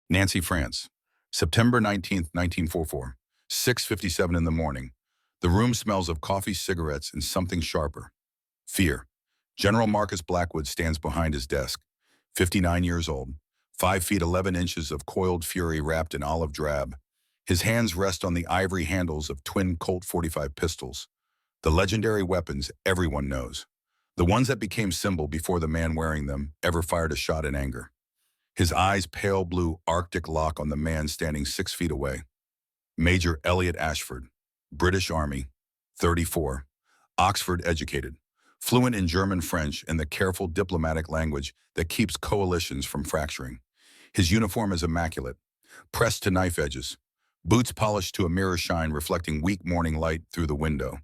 Nancy, France. September 19th, 1944. 6:57 in the morning. The room smells of coffee, cigarettes, and something sharper. Fear. General Marcus Blackwood stands behind his desk. 59 years old. 5 feet 11 inches of coiled fury wrapped in olive drab. His hands rest on the ivory handles of twin Colt .45 pistols. The legendary weapons everyone knows. The ones that became symbol before the man wearing them ever fired a shot in anger. His eyes pale blue Arctic lock on the man standing 6 feet away. Major Elliot Ashford, British Army, 34, Oxford educated, fluent in German, French, and the careful diplomatic language that keeps coalitions from fracturing. His uniform is immaculate, pressed to knife edges, boots polished to a mirror shine reflecting weak morning light through the window.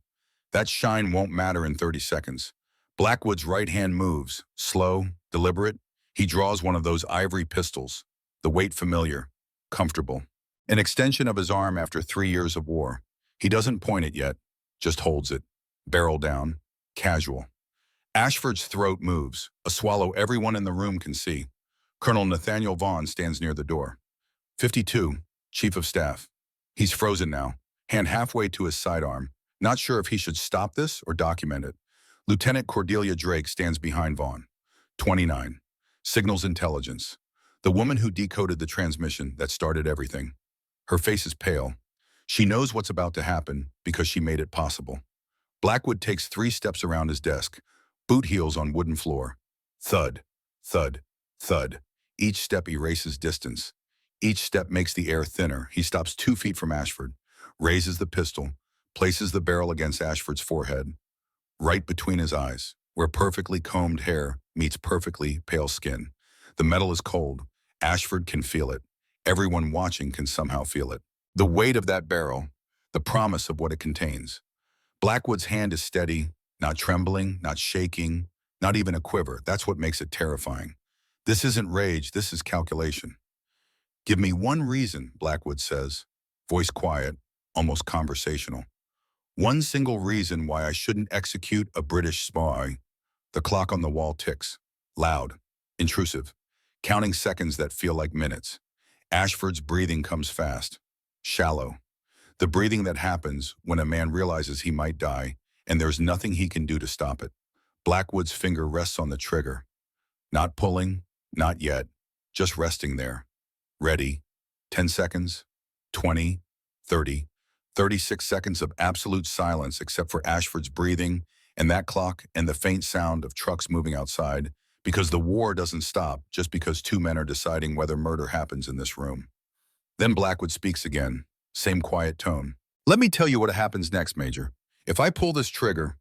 That shine won't matter in 30 seconds. Blackwood's right hand moves, slow, deliberate. He draws one of those ivory pistols, the weight familiar, comfortable. An extension of his arm after 3 years of war. He doesn't point it yet, just holds it, barrel down, casual. Ashford's throat moves, a swallow everyone in the room can see. Colonel Nathaniel Vaughan stands near the door. 52, Chief of Staff. He's frozen now, hand halfway to his sidearm, not sure if he should stop this or document it. Lieutenant Cordelia Drake stands behind Vaughan. 29. Signals intelligence. The woman who decoded the transmission that started everything. Her face is pale. She knows what's about to happen because she made it possible. Blackwood takes 3 steps around his desk, boot heels on wooden floor. Thud, thud, thud. Each step erases distance. Each step makes the air thinner. He stops 2 feet from Ashford, raises the pistol, places the barrel against Ashford's forehead, right between his eyes, where perfectly combed hair meets perfectly pale skin. The metal is cold. Ashford can feel it. Everyone watching can somehow feel it. The weight of that barrel, the promise of what it contains. Blackwood's hand is steady, not trembling, not shaking, not even a quiver. That's what makes it terrifying. This isn't rage, this is calculation. Give me one reason, Blackwood says, voice quiet, almost conversational. One single reason why I shouldn't execute a British spy. The clock on the wall ticks, loud, intrusive, counting seconds that feel like minutes. Ashford's breathing comes fast, shallow. The breathing that happens when a man realizes he might die and there's nothing he can do to stop it. Blackwood's finger rests on the trigger. Not pulling, not yet, just resting there. Ready. 10 seconds, 20, 30, 36 seconds of absolute silence except for Ashford's breathing and that clock and the faint sound of trucks moving outside, because the war doesn't stop just because 2 men are deciding whether murder happens in this room. Then Blackwood speaks again, same quiet tone. Let me tell you what happens next, Major. If I pull this trigger,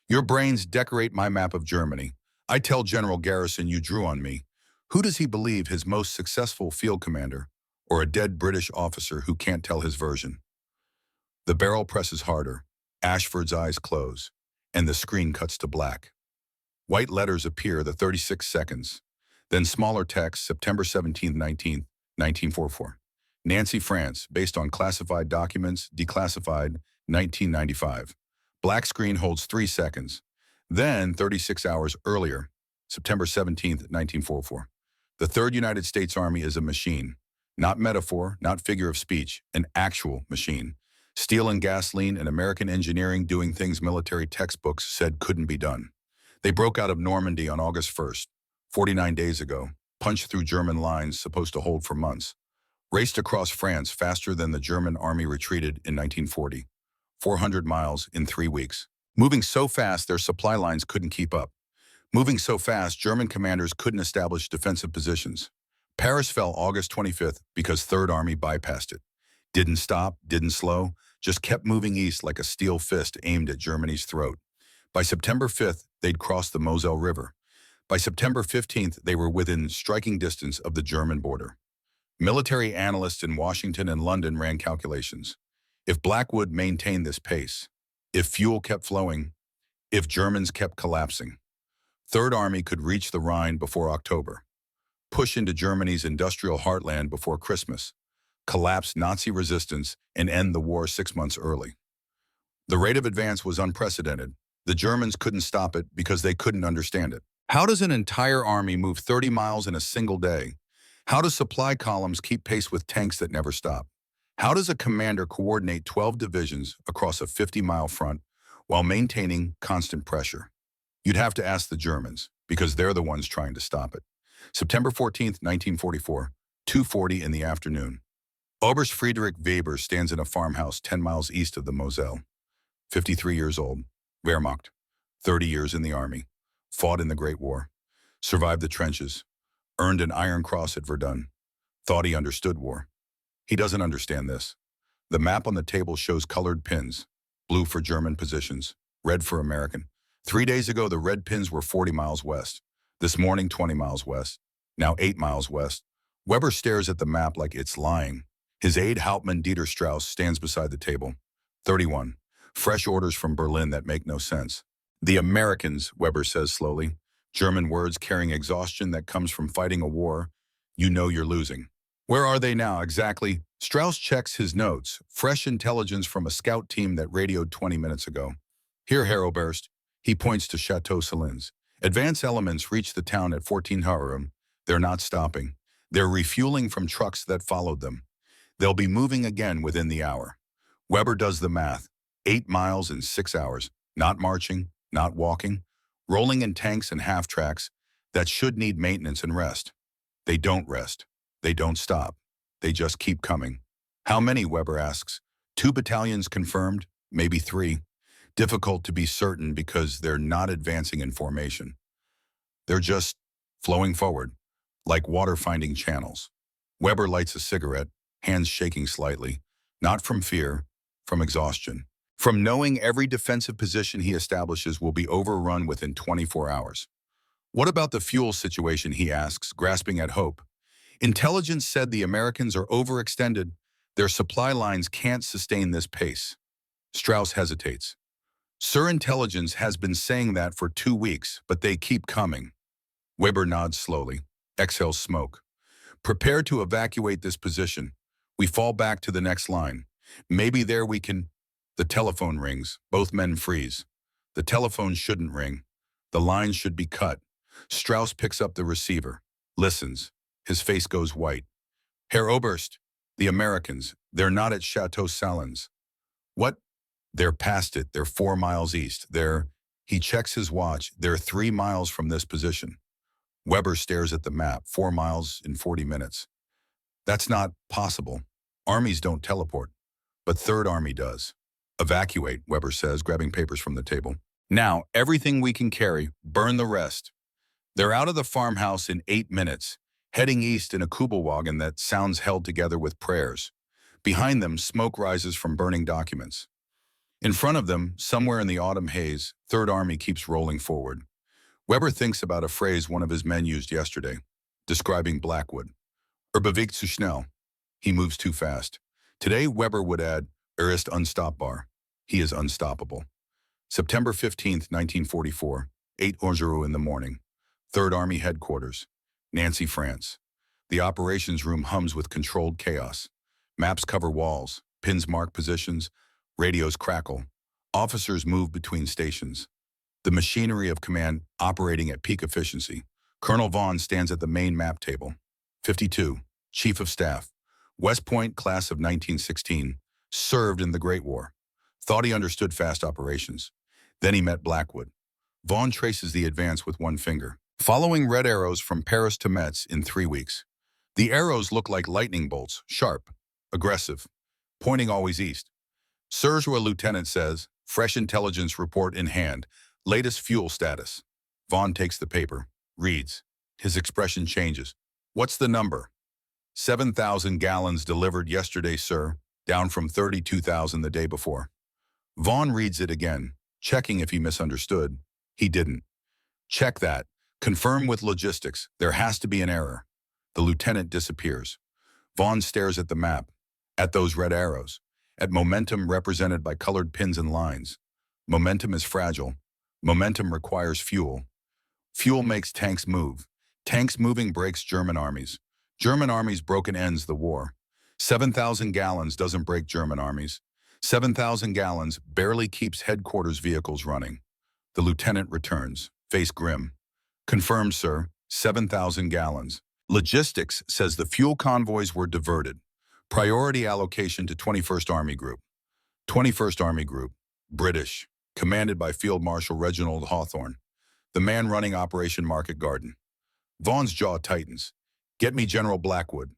your brains decorate my map of Germany. I tell General Garrison you drew on me. Who does he believe, his most successful field commander, or a dead British officer who can't tell his version? The barrel presses harder, Ashford's eyes close, and the screen cuts to black. White letters appear the 36 seconds. Then smaller text, September 17th, 1944. Nancy, France, based on classified documents, declassified, 1995. Black screen holds 3 seconds. Then, 36 hours earlier, September 17th, 1944. The 3rd United States Army is a machine. Not metaphor, not figure of speech, an actual machine. Steel and gasoline and American engineering doing things military textbooks said couldn't be done. They broke out of Normandy on August 1st, 49 days ago, punched through German lines supposed to hold for months, raced across France faster than the German army retreated in 1940, 400 miles in 3 weeks. Moving so fast their supply lines couldn't keep up. Moving so fast German commanders couldn't establish defensive positions. Paris fell August 25th because 3rd Army bypassed it. Didn't stop, didn't slow, just kept moving east like a steel fist aimed at Germany's throat. By September 5th, they'd crossed the Moselle River. By September 15th, they were within striking distance of the German border. Military analysts in Washington and London ran calculations. If Blackwood maintained this pace, if fuel kept flowing, if Germans kept collapsing, 3rd Army could reach the Rhine before October, push into Germany's industrial heartland before Christmas, collapse Nazi resistance, and end the war 6 months early. The rate of advance was unprecedented. The Germans couldn't stop it because they couldn't understand it. How does an entire army move 30 miles in a single day? How do supply columns keep pace with tanks that never stop? How does a commander coordinate 12 divisions across a 50-mile front while maintaining constant pressure? You'd have to ask the Germans, because they're the ones trying to stop it. September 14th, 1944, 2:40 in the afternoon. Oberst Friedrich Weber stands in a farmhouse 10 miles east of the Moselle. 53 years old, Wehrmacht, 30 years in the army, fought in the Great War, survived the trenches, earned an Iron Cross at Verdun, thought he understood war. He doesn't understand this. The map on the table shows colored pins, blue for German positions, red for American. 3 days ago, the red pins were 40 miles west. This morning, 20 miles west. Now 8 miles west. Weber stares at the map like it's lying. His aide Hauptmann Dieter Strauss stands beside the table. 31. Fresh orders from Berlin that make no sense. The Americans, Weber says slowly. German words carrying exhaustion that comes from fighting a war you know you're losing. Where are they now, exactly? Strauss checks his notes. Fresh intelligence from a scout team that radioed 20 minutes ago. Here, Herr Oberst. He points to Chateau Salins. Advance elements reach the town at 14 Harum. They're not stopping. They're refueling from trucks that followed them. They'll be moving again within the hour. Weber does the math. 8 miles in 6 hours. Not marching, not walking. Rolling in tanks and half-tracks that should need maintenance and rest. They don't rest. They don't stop. They just keep coming. How many, Weber asks. 2 battalions confirmed, maybe 3. Difficult to be certain because they're not advancing in formation. They're just flowing forward, like water finding channels. Weber lights a cigarette, hands shaking slightly, not from fear, from exhaustion. From knowing every defensive position he establishes will be overrun within 24 hours. What about the fuel situation, he asks, grasping at hope. Intelligence said the Americans are overextended. Their supply lines can't sustain this pace. Strauss hesitates. Sir, intelligence has been saying that for 2 weeks, but they keep coming. Weber nods slowly, exhales smoke. Prepare to evacuate this position. We fall back to the next line. Maybe there we can... The telephone rings. Both men freeze. The telephone shouldn't ring. The line should be cut. Strauss picks up the receiver, listens. His face goes white. Herr Oberst, the Americans, they're not at Chateau Salins. What? They're past it. They're 4 miles east. He checks his watch. They're 3 miles from this position. Weber stares at the map. 4 miles in 40 minutes. That's not possible. Armies don't teleport. But Third Army does. Evacuate, Weber says, grabbing papers from the table. Now, everything we can carry, burn the rest. They're out of the farmhouse in 8 minutes, heading east in a Kubelwagen that sounds held together with prayers. Behind them, smoke rises from burning documents. In front of them, somewhere in the autumn haze, Third Army keeps rolling forward. Weber thinks about a phrase one of his men used yesterday, describing Blackwood. Bewegt zu schnell. He moves too fast. Today, Weber would add, ist unstoppbar. He is unstoppable. September 15th, 1944, 8:00 in the morning. Third Army Headquarters, Nancy, France. The operations room hums with controlled chaos. Maps cover walls, pins mark positions, radios crackle. Officers move between stations. The machinery of command operating at peak efficiency. Colonel Vaughn stands at the main map table. 52, Chief of Staff. West Point, class of 1916. Served in the Great War. Thought he understood fast operations. Then he met Blackwood. Vaughn traces the advance with one finger. Following red arrows from Paris to Metz in 3 weeks. The arrows look like lightning bolts, sharp, aggressive, pointing always east. Sergeant Lieutenant says, fresh intelligence report in hand, latest fuel status. Vaughn takes the paper, reads. His expression changes. What's the number? 7,000 gallons delivered yesterday, sir, down from 32,000 the day before. Vaughn reads it again, checking if he misunderstood. He didn't. Check that. Confirm with logistics. There has to be an error. The lieutenant disappears. Vaughn stares at the map, at those red arrows, at momentum represented by colored pins and lines. Momentum is fragile. Momentum requires fuel. Fuel makes tanks move. Tanks moving breaks German armies. German armies broken ends the war. 7,000 gallons doesn't break German armies. 7,000 gallons barely keeps headquarters vehicles running. The lieutenant returns, face grim. Confirmed, sir. 7,000 gallons. Logistics says the fuel convoys were diverted. Priority allocation to 21st Army Group. 21st Army Group, British, commanded by Field Marshal Reginald Hawthorne, the man running Operation Market Garden. Vaughn's jaw tightens. Get me General Blackwood.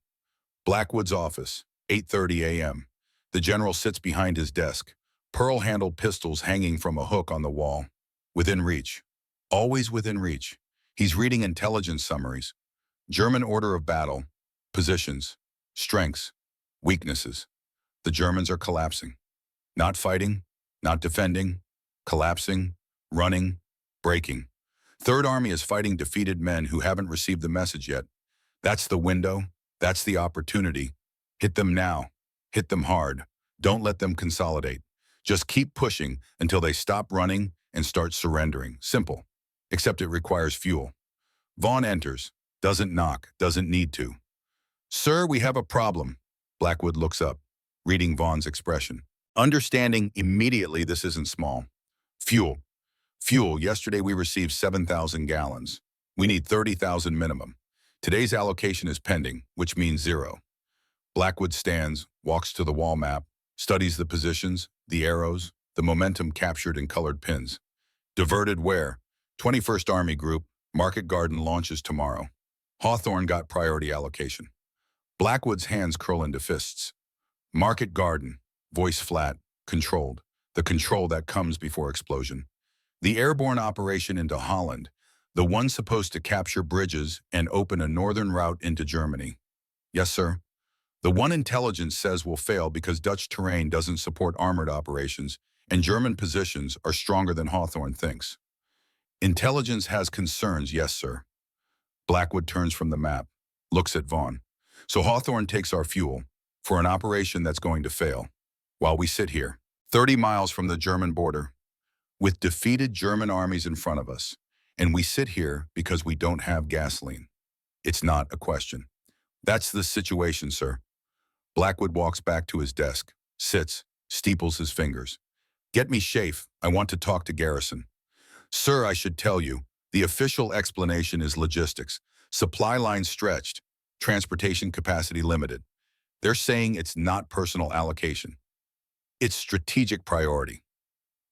Blackwood's office, 8:30 a.m. The general sits behind his desk, pearl-handled pistols hanging from a hook on the wall. Within reach. Always within reach. He's reading intelligence summaries. German order of battle, positions, strengths, weaknesses. The Germans are collapsing. Not fighting, not defending, collapsing, running, breaking. Third Army is fighting defeated men who haven't received the message yet. That's the window. That's the opportunity. Hit them now. Hit them hard. Don't let them consolidate. Just keep pushing until they stop running and start surrendering. Simple. Except it requires fuel. Vaughn enters. Doesn't knock. Doesn't need to. Sir, we have a problem. Blackwood looks up, reading Vaughn's expression. Understanding immediately this isn't small. Fuel. Fuel. Yesterday we received 7,000 gallons. We need 30,000 minimum. Today's allocation is pending, which means zero. Blackwood stands, walks to the wall map, studies the positions, the arrows, the momentum captured in colored pins. Diverted where? 21st Army Group, Market Garden launches tomorrow. Hawthorne got priority allocation. Blackwood's hands curl into fists. Market Garden, voice flat, controlled. The control that comes before explosion. The airborne operation into Holland, the one supposed to capture bridges and open a northern route into Germany. Yes, sir. The one intelligence says will fail because Dutch terrain doesn't support armored operations and German positions are stronger than Hawthorne thinks. Intelligence has concerns, yes, sir. Blackwood turns from the map, looks at Vaughn. So Hawthorne takes our fuel for an operation that's going to fail, while we sit here, 30 miles from the German border, with defeated German armies in front of us, and we sit here because we don't have gasoline. It's not a question. That's the situation, sir. Blackwood walks back to his desk, sits, steeples his fingers. Get me Schaeff. I want to talk to Garrison. Sir, I should tell you, the official explanation is logistics. Supply lines stretched, transportation capacity limited. They're saying it's not personal allocation. It's strategic priority.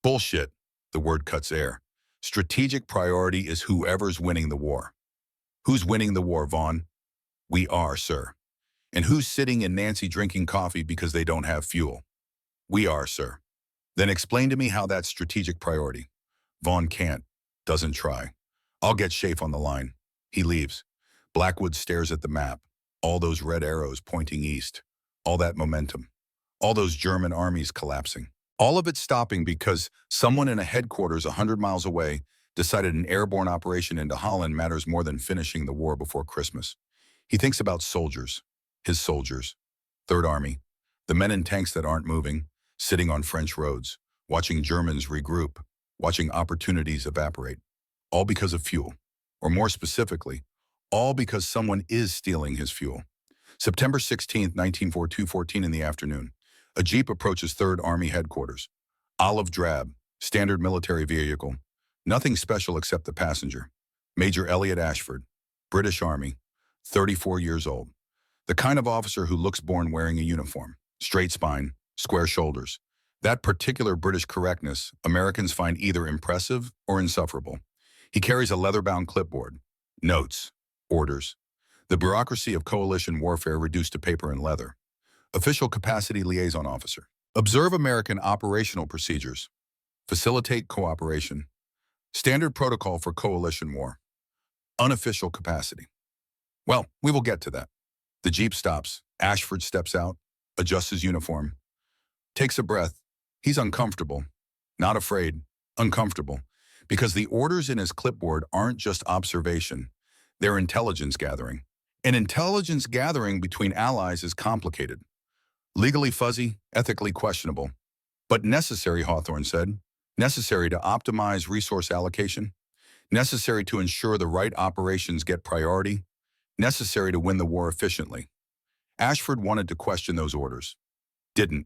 Bullshit, the word cuts air. Strategic priority is whoever's winning the war. Who's winning the war, Vaughn? We are, sir. And who's sitting in Nancy drinking coffee because they don't have fuel? We are, sir. Then explain to me how that's strategic priority. Vaughn can't, doesn't try. I'll get Schaeff on the line. He leaves. Blackwood stares at the map. All those red arrows pointing east. All that momentum. All those German armies collapsing. All of it stopping because someone in a headquarters 100 miles away decided an airborne operation into Holland matters more than finishing the war before Christmas. He thinks about soldiers. His soldiers. Third Army. The men in tanks that aren't moving, sitting on French roads, watching Germans regroup, watching opportunities evaporate. All because of fuel. Or more specifically, all because someone is stealing his fuel. September 16th, 1942, in the afternoon. A Jeep approaches 3rd Army headquarters. Olive drab, standard military vehicle. Nothing special except the passenger. Major Elliot Ashford, British Army, 34 years old. The kind of officer who looks born wearing a uniform. Straight spine, square shoulders. That particular British correctness Americans find either impressive or insufferable. He carries a leather-bound clipboard. Notes, orders. The bureaucracy of coalition warfare reduced to paper and leather. Official capacity liaison officer. Observe American operational procedures. Facilitate cooperation. Standard protocol for coalition war. Unofficial capacity. Well, we will get to that. The Jeep stops. Ashford steps out, adjusts his uniform, takes a breath. He's uncomfortable. Not afraid, uncomfortable. Because the orders in his clipboard aren't just observation. They're intelligence gathering. And intelligence gathering between allies is complicated. Legally fuzzy, ethically questionable. But necessary, Hawthorne said. Necessary to optimize resource allocation. Necessary to ensure the right operations get priority. Necessary to win the war efficiently. Ashford wanted to question those orders. Didn't.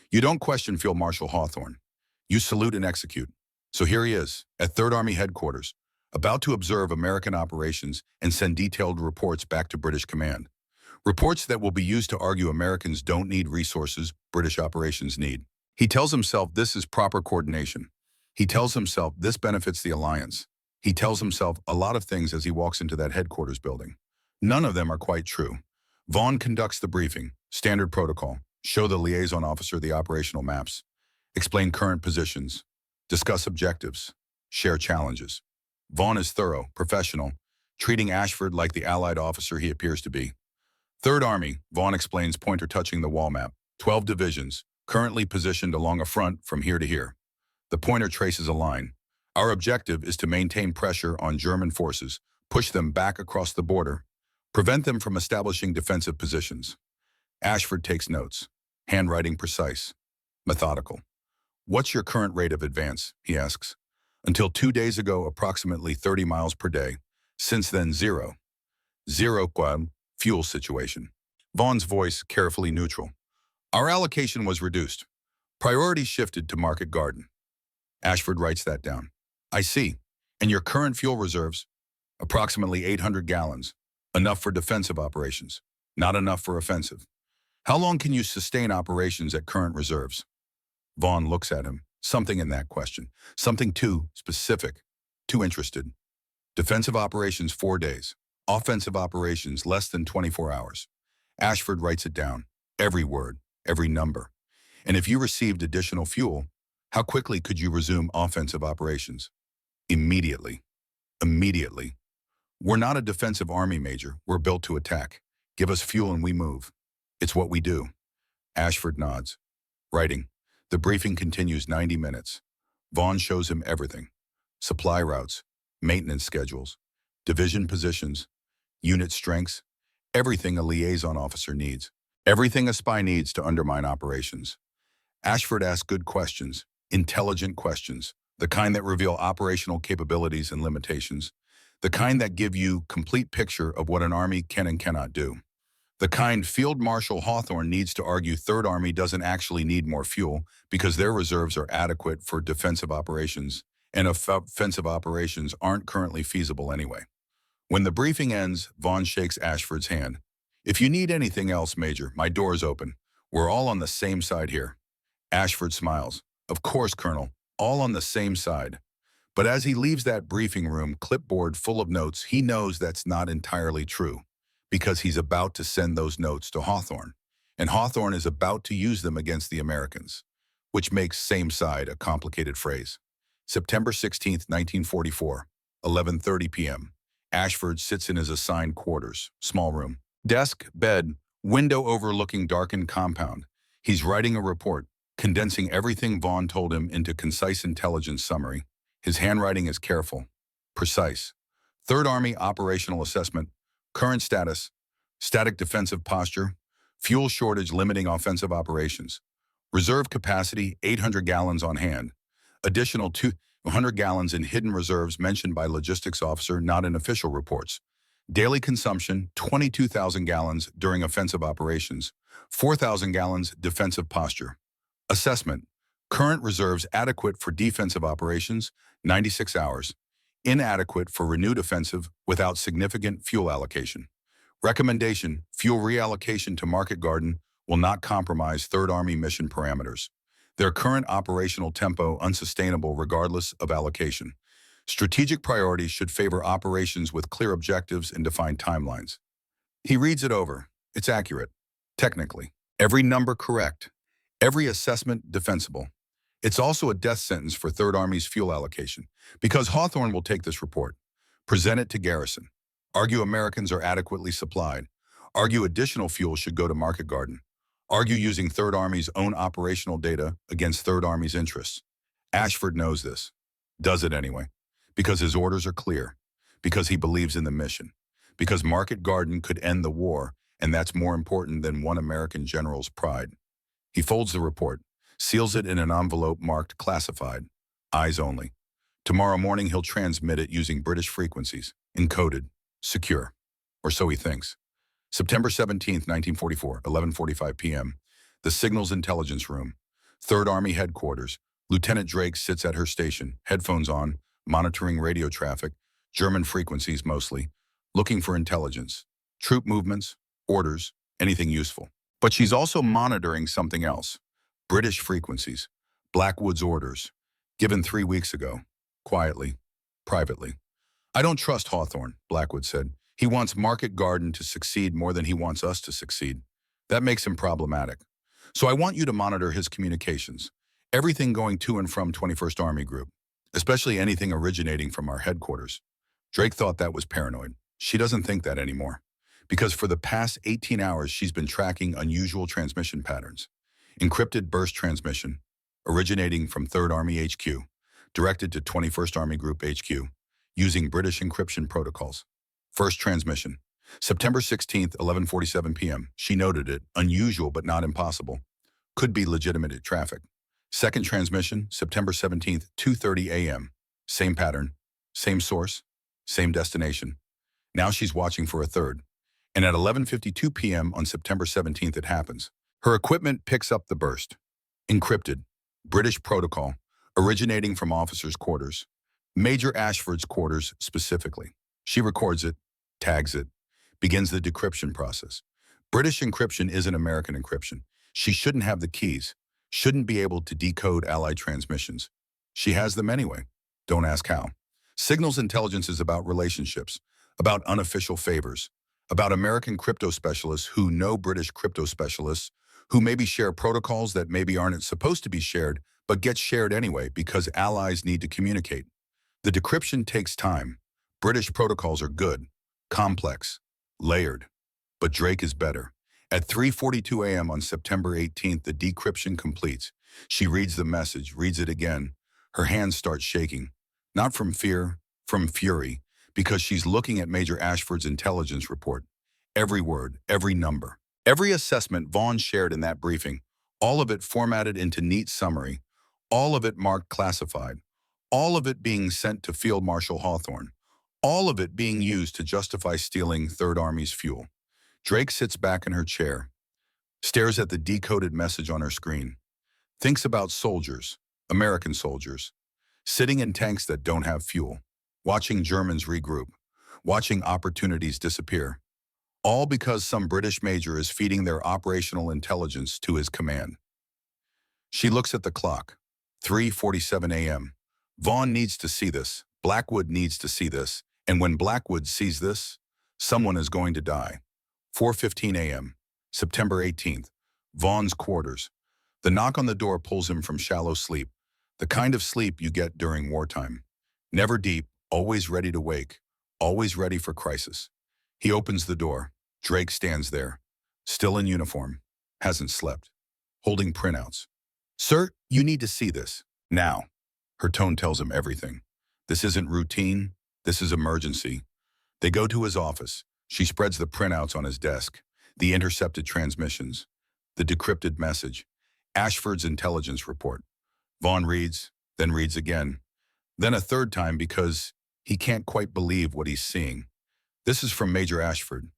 You don't question Field Marshal Hawthorne. You salute and execute. So here he is, at 3rd Army headquarters, about to observe American operations and send detailed reports back to British command. Reports that will be used to argue Americans don't need resources British operations need. He tells himself this is proper coordination. He tells himself this benefits the alliance. He tells himself a lot of things as he walks into that headquarters building. None of them are quite true. Vaughn conducts the briefing, standard protocol, show the liaison officer the operational maps, explain current positions, discuss objectives, share challenges. Vaughn is thorough, professional, treating Ashford like the allied officer he appears to be. Third Army, Vaughn explains, pointer touching the wall map, 12 divisions, currently positioned along a front from here to here. The pointer traces a line. Our objective is to maintain pressure on German forces, push them back across the border, prevent them from establishing defensive positions. Ashford takes notes, handwriting precise, methodical. What's your current rate of advance, he asks. Until 2 days ago, approximately 30 miles per day. Since then, zero. Zero quad, fuel situation. Vaughn's voice carefully neutral. Our allocation was reduced. Priority shifted to Market Garden. Ashford writes that down. I see. And your current fuel reserves? Approximately 800 gallons. Enough for defensive operations, not enough for offensive. How long can you sustain operations at current reserves? Vaughn looks at him. Something in that question. Something too specific, too interested. Defensive operations 4 days. Offensive operations less than 24 hours. Ashford writes it down. Every word, every number. And if you received additional fuel, how quickly could you resume offensive operations? Immediately. Immediately. We're not a defensive army, Major. We're built to attack. Give us fuel and we move. It's what we do. Ashford nods. Writing. The briefing continues 90 minutes. Vaughn shows him everything. Supply routes, maintenance schedules, division positions, unit strengths, everything a liaison officer needs. Everything a spy needs to undermine operations. Ashford asks good questions, intelligent questions, the kind that reveal operational capabilities and limitations, the kind that give you complete picture of what an army can and cannot do. The kind Field Marshal Hawthorne needs to argue Third Army doesn't actually need more fuel because their reserves are adequate for defensive operations and offensive operations aren't currently feasible anyway. When the briefing ends, Vaughn shakes Ashford's hand. If you need anything else, Major, my door's open. We're all on the same side here. Ashford smiles. Of course, Colonel, all on the same side. But as he leaves that briefing room, clipboard full of notes, he knows that's not entirely true, because he's about to send those notes to Hawthorne, and Hawthorne is about to use them against the Americans, which makes same side a complicated phrase. September 16th, 1944, 11:30 p.m. Ashford sits in his assigned quarters, small room. Desk, bed, window overlooking darkened compound. He's writing a report, condensing everything Vaughn told him into concise intelligence summary. His handwriting is careful, precise. Third Army operational assessment, current status, static defensive posture, fuel shortage limiting offensive operations. Reserve capacity, 800 gallons on hand. Additional 200 gallons in hidden reserves mentioned by logistics officer, not in official reports. Daily consumption, 22,000 gallons during offensive operations. 4,000 gallons defensive posture. Assessment. Current reserves adequate for defensive operations, 96 hours. Inadequate for renewed offensive without significant fuel allocation. Recommendation. Fuel reallocation to Market Garden will not compromise Third Army mission parameters. Their current operational tempo unsustainable regardless of allocation. Strategic priorities should favor operations with clear objectives and defined timelines. He reads it over. It's accurate. Technically. Every number correct. Every assessment defensible. It's also a death sentence for Third Army's fuel allocation, because Hawthorne will take this report, present it to Garrison, argue Americans are adequately supplied, argue additional fuel should go to Market Garden, argue using Third Army's own operational data against Third Army's interests. Ashford knows this, does it anyway, because his orders are clear, because he believes in the mission, because Market Garden could end the war, and that's more important than one American general's pride. He folds the report, seals it in an envelope marked classified, eyes only. Tomorrow morning he'll transmit it using British frequencies, encoded, secure, or so he thinks. September 17th, 1944, 11:45 p.m. The Signals Intelligence Room. Third Army Headquarters. Lieutenant Drake sits at her station, headphones on, monitoring radio traffic, German frequencies mostly, looking for intelligence, troop movements, orders, anything useful. But she's also monitoring something else. British frequencies, Blackwood's orders, given 3 weeks ago, quietly, privately. I don't trust Hawthorne, Blackwood said. He wants Market Garden to succeed more than he wants us to succeed. That makes him problematic. So I want you to monitor his communications. Everything going to and from 21st Army Group, especially anything originating from our headquarters. Drake thought that was paranoid. She doesn't think that anymore. Because for the past 18 hours, she's been tracking unusual transmission patterns. Encrypted burst transmission, originating from 3rd Army HQ, directed to 21st Army Group HQ, using British encryption protocols. First transmission, September 16th, 11:47 p.m. She noted it, unusual but not impossible. Could be legitimate traffic. Second transmission, September 17th, 2:30 a.m. Same pattern, same source, same destination. Now she's watching for a third. And at 11:52 p.m. on September 17th it happens. Her equipment picks up the burst. Encrypted, British protocol, originating from officers' quarters. Major Ashford's quarters specifically. She records it, tags it, begins the decryption process. British encryption isn't American encryption. She shouldn't have the keys, shouldn't be able to decode Allied transmissions. She has them anyway. Don't ask how. Signals intelligence is about relationships, about unofficial favors, about American crypto specialists who know British crypto specialists, who maybe share protocols that maybe aren't supposed to be shared, but get shared anyway because allies need to communicate. The decryption takes time. British protocols are good, complex, layered. But Drake is better. At 3:42 a.m. on September 18th, the decryption completes. She reads the message, reads it again. Her hands start shaking. Not from fear, from fury, because she's looking at Major Ashford's intelligence report. Every word, every number, every assessment Vaughn shared in that briefing, all of it formatted into neat summary, all of it marked classified, all of it being sent to Field Marshal Hawthorne, all of it being used to justify stealing Third Army's fuel. Drake sits back in her chair, stares at the decoded message on her screen, thinks about soldiers, American soldiers, sitting in tanks that don't have fuel, watching Germans regroup, watching opportunities disappear, all because some British major is feeding their operational intelligence to his command. She looks at the clock, 3:47 a.m. Vaughn needs to see this, Blackwood needs to see this, and when Blackwood sees this, someone is going to die. 4:15 a.m., September 18th, Vaughn's quarters. The knock on the door pulls him from shallow sleep, the kind of sleep you get during wartime. Never deep, always ready to wake, always ready for crisis. He opens the door. Drake stands there, still in uniform, hasn't slept, holding printouts. "Sir, you need to see this, now." Her tone tells him everything. This isn't routine, this is emergency. They go to his office. She spreads the printouts on his desk, the intercepted transmissions, the decrypted message, Ashford's intelligence report. Vaughn reads, then reads again, then a third time because he can't quite believe what he's seeing. This is from Major Ashford.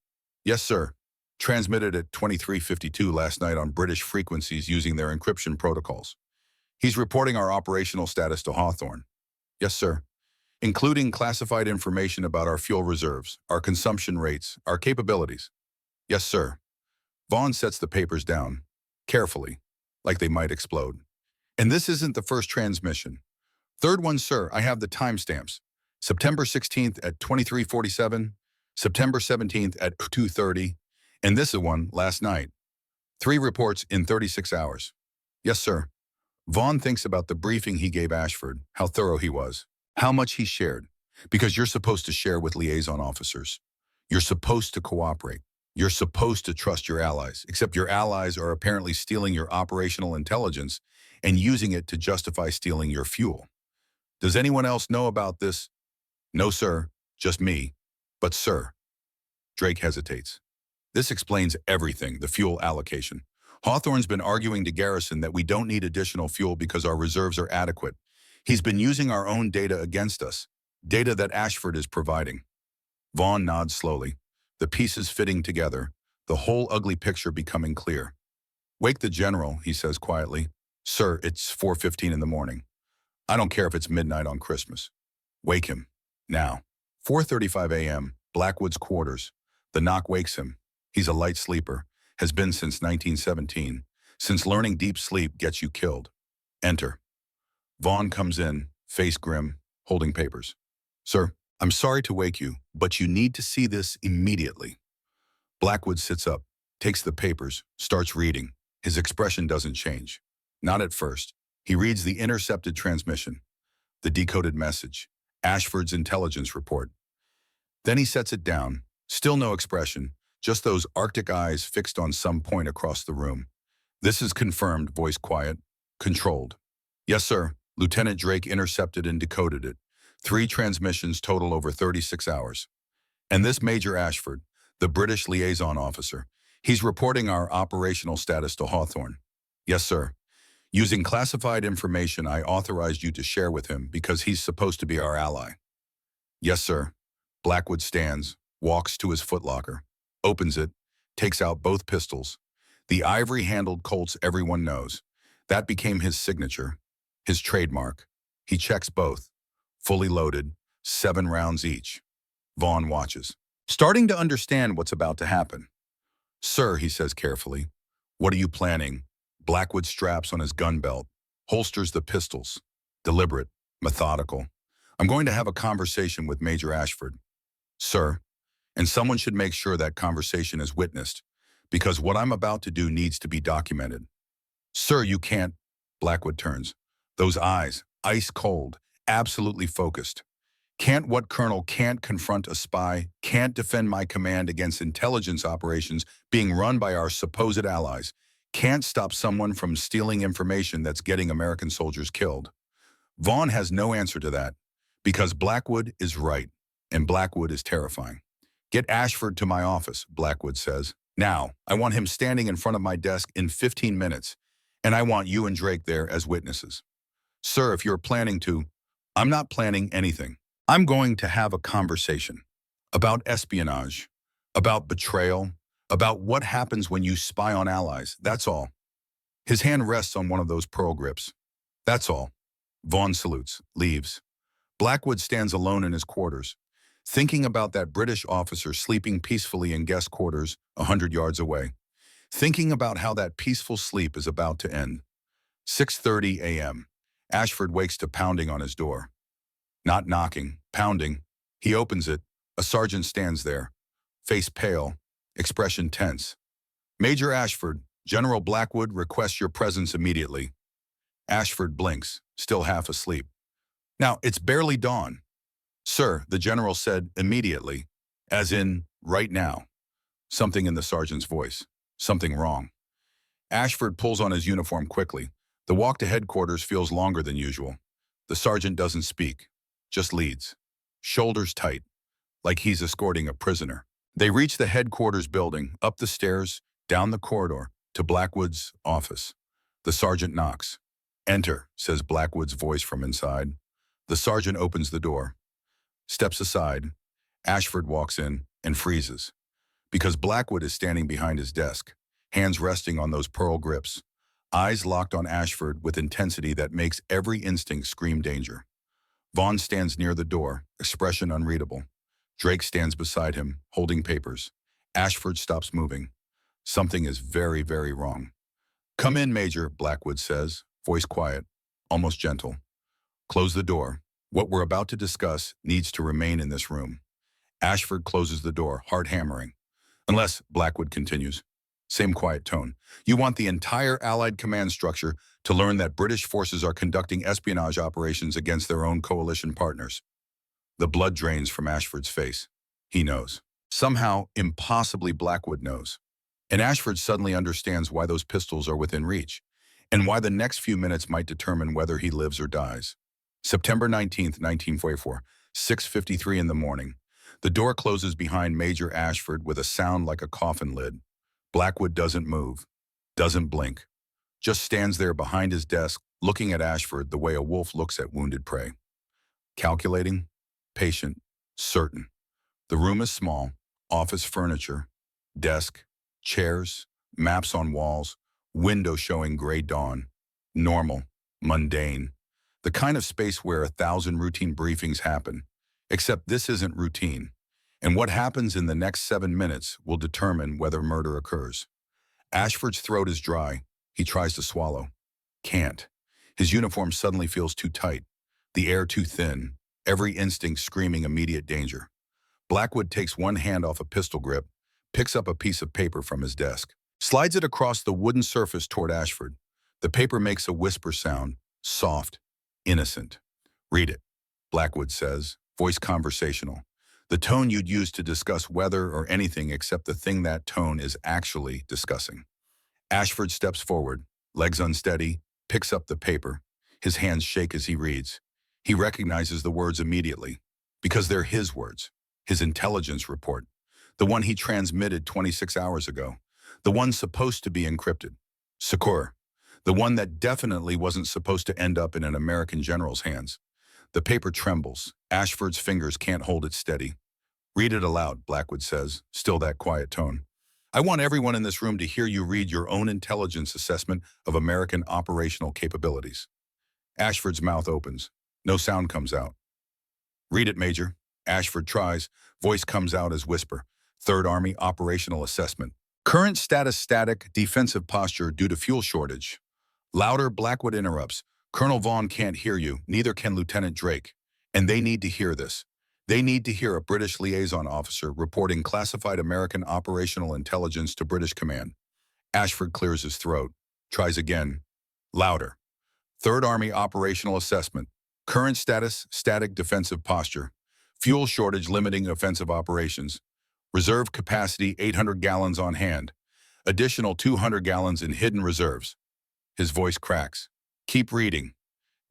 "Yes, sir. Transmitted at 23:52 last night on British frequencies using their encryption protocols. He's reporting our operational status to Hawthorne." "Yes, sir. Including classified information about our fuel reserves, our consumption rates, our capabilities." "Yes, sir." Vaughn sets the papers down, carefully, like they might explode. "And this isn't the first transmission. Third one, sir, I have the timestamps. September 16th at 23:47, September 17th at 2:30, and this is one last night. 3 reports in 36 hours. "Yes, sir." Vaughn thinks about the briefing he gave Ashford, how thorough he was, how much he shared, because you're supposed to share with liaison officers. You're supposed to cooperate. You're supposed to trust your allies, except your allies are apparently stealing your operational intelligence and using it to justify stealing your fuel. "Does anyone else know about this?" "No, sir, just me. But, sir." Drake hesitates. "This explains everything, the fuel allocation. Hawthorne's been arguing to Garrison that we don't need additional fuel because our reserves are adequate. He's been using our own data against us, data that Ashford is providing." Vaughn nods slowly, the pieces fitting together, the whole ugly picture becoming clear. "Wake the general," he says quietly. "Sir, it's 4:15 in the morning. I don't care if it's midnight on Christmas. Wake him, now." 4:35 a.m., Blackwood's quarters. The knock wakes him. He's a light sleeper, has been since 1917, since learning deep sleep gets you killed. Enter. Vaughn comes in, face grim, holding papers. Sir, I'm sorry to wake you, but you need to see this immediately. Blackwood sits up, takes the papers, starts reading. His expression doesn't change. Not at first. He reads the intercepted transmission, the decoded message, Ashford's intelligence report. Then he sets it down. Still no expression, just those Arctic eyes fixed on some point across the room. This is confirmed, voice quiet, controlled. Yes, sir. Lieutenant Drake intercepted and decoded it. 3 transmissions total over 36 hours. And this Major Ashford, the British liaison officer, he's reporting our operational status to Hawthorne. Yes, sir. Using classified information I authorized you to share with him because he's supposed to be our ally. Yes, sir. Blackwood stands, walks to his footlocker, opens it, takes out both pistols. The ivory-handled Colts everyone knows. That became his signature, his trademark. He checks both. Fully loaded, 7 rounds each. Vaughn watches, starting to understand what's about to happen. Sir, he says carefully, what are you planning? Blackwood straps on his gun belt, holsters the pistols. Deliberate, methodical. I'm going to have a conversation with Major Ashford. Sir, and someone should make sure that conversation is witnessed, because what I'm about to do needs to be documented. Sir, you can't. Blackwood turns. Those eyes, ice cold, absolutely focused. What colonel can't confront a spy, can't defend my command against intelligence operations being run by our supposed allies, can't stop someone from stealing information that's getting American soldiers killed. Vaughn has no answer to that, because Blackwood is right, and Blackwood is terrifying. Get Ashford to my office, Blackwood says. Now, I want him standing in front of my desk in 15 minutes, and I want you and Drake there as witnesses. Sir, if you're planning to, I'm not planning anything. I'm going to have a conversation about espionage, about betrayal, about what happens when you spy on allies, that's all. His hand rests on one of those pearl grips. That's all. Vaughn salutes, leaves. Blackwood stands alone in his quarters, thinking about that British officer sleeping peacefully in guest quarters 100 yards away, thinking about how that peaceful sleep is about to end. 6:30 a.m. Ashford wakes to pounding on his door. Not knocking, pounding. He opens it. A sergeant stands there, face pale, expression tense. Major Ashford, General Blackwood requests your presence immediately. Ashford blinks, still half asleep. Now, it's barely dawn. Sir, the general said immediately, as in right now. Something in the sergeant's voice. Something wrong. Ashford pulls on his uniform quickly. The walk to headquarters feels longer than usual. The sergeant doesn't speak, just leads. Shoulders tight, like he's escorting a prisoner. They reach the headquarters building, up the stairs, down the corridor, to Blackwood's office. The sergeant knocks. Enter, says Blackwood's voice from inside. The sergeant opens the door, steps aside. Ashford walks in and freezes, because Blackwood is standing behind his desk, hands resting on those pearl grips, eyes locked on Ashford with intensity that makes every instinct scream danger. Vaughn stands near the door, expression unreadable. Drake stands beside him, holding papers. Ashford stops moving. Something is very, very wrong. Come in, Major, Blackwood says, voice quiet, almost gentle. Close the door. What we're about to discuss needs to remain in this room. Ashford closes the door, heart hammering. Unless, Blackwood continues, same quiet tone, you want the entire Allied command structure to learn that British forces are conducting espionage operations against their own coalition partners. The blood drains from Ashford's face. He knows. Somehow, impossibly, Blackwood knows. And Ashford suddenly understands why those pistols are within reach, and why the next few minutes might determine whether he lives or dies. September 19th, 1944, 6:53 in the morning. The door closes behind Major Ashford with a sound like a coffin lid. Blackwood doesn't move, doesn't blink, just stands there behind his desk, looking at Ashford the way a wolf looks at wounded prey. Calculating, patient, certain. The room is small, office furniture, desk, chairs, maps on walls, window showing gray dawn. Normal, mundane. The kind of space where 1,000 routine briefings happen. Except this isn't routine. And what happens in the next 7 minutes will determine whether murder occurs. Ashford's throat is dry. He tries to swallow. Can't. His uniform suddenly feels too tight, the air too thin, every instinct screaming immediate danger. Blackwood takes one hand off a pistol grip, picks up a piece of paper from his desk, slides it across the wooden surface toward Ashford. The paper makes a whisper sound, soft, innocent. Read it, Blackwood says, voice conversational. The tone you'd use to discuss weather or anything except the thing that tone is actually discussing. Ashford steps forward, legs unsteady, picks up the paper. His hands shake as he reads. He recognizes the words immediately, because they're his words, his intelligence report, the one he transmitted 26 hours ago, the one supposed to be encrypted. Secure, the one that definitely wasn't supposed to end up in an American general's hands. The paper trembles. Ashford's fingers can't hold it steady. Read it aloud, Blackwood says, still that quiet tone. I want everyone in this room to hear you read your own intelligence assessment of American operational capabilities. Ashford's mouth opens. No sound comes out. Read it, Major. Ashford tries. Voice comes out as whisper. Third Army Operational Assessment. Current status static, defensive posture due to fuel shortage. Louder, Blackwood interrupts. Colonel Vaughn can't hear you, neither can Lieutenant Drake. And they need to hear this. They need to hear a British liaison officer reporting classified American operational intelligence to British command. Ashford clears his throat. Tries again. Louder. Third Army Operational Assessment. Current status, static defensive posture. Fuel shortage limiting offensive operations. Reserve capacity 800 gallons on hand. Additional 200 gallons in hidden reserves. His voice cracks. Keep reading.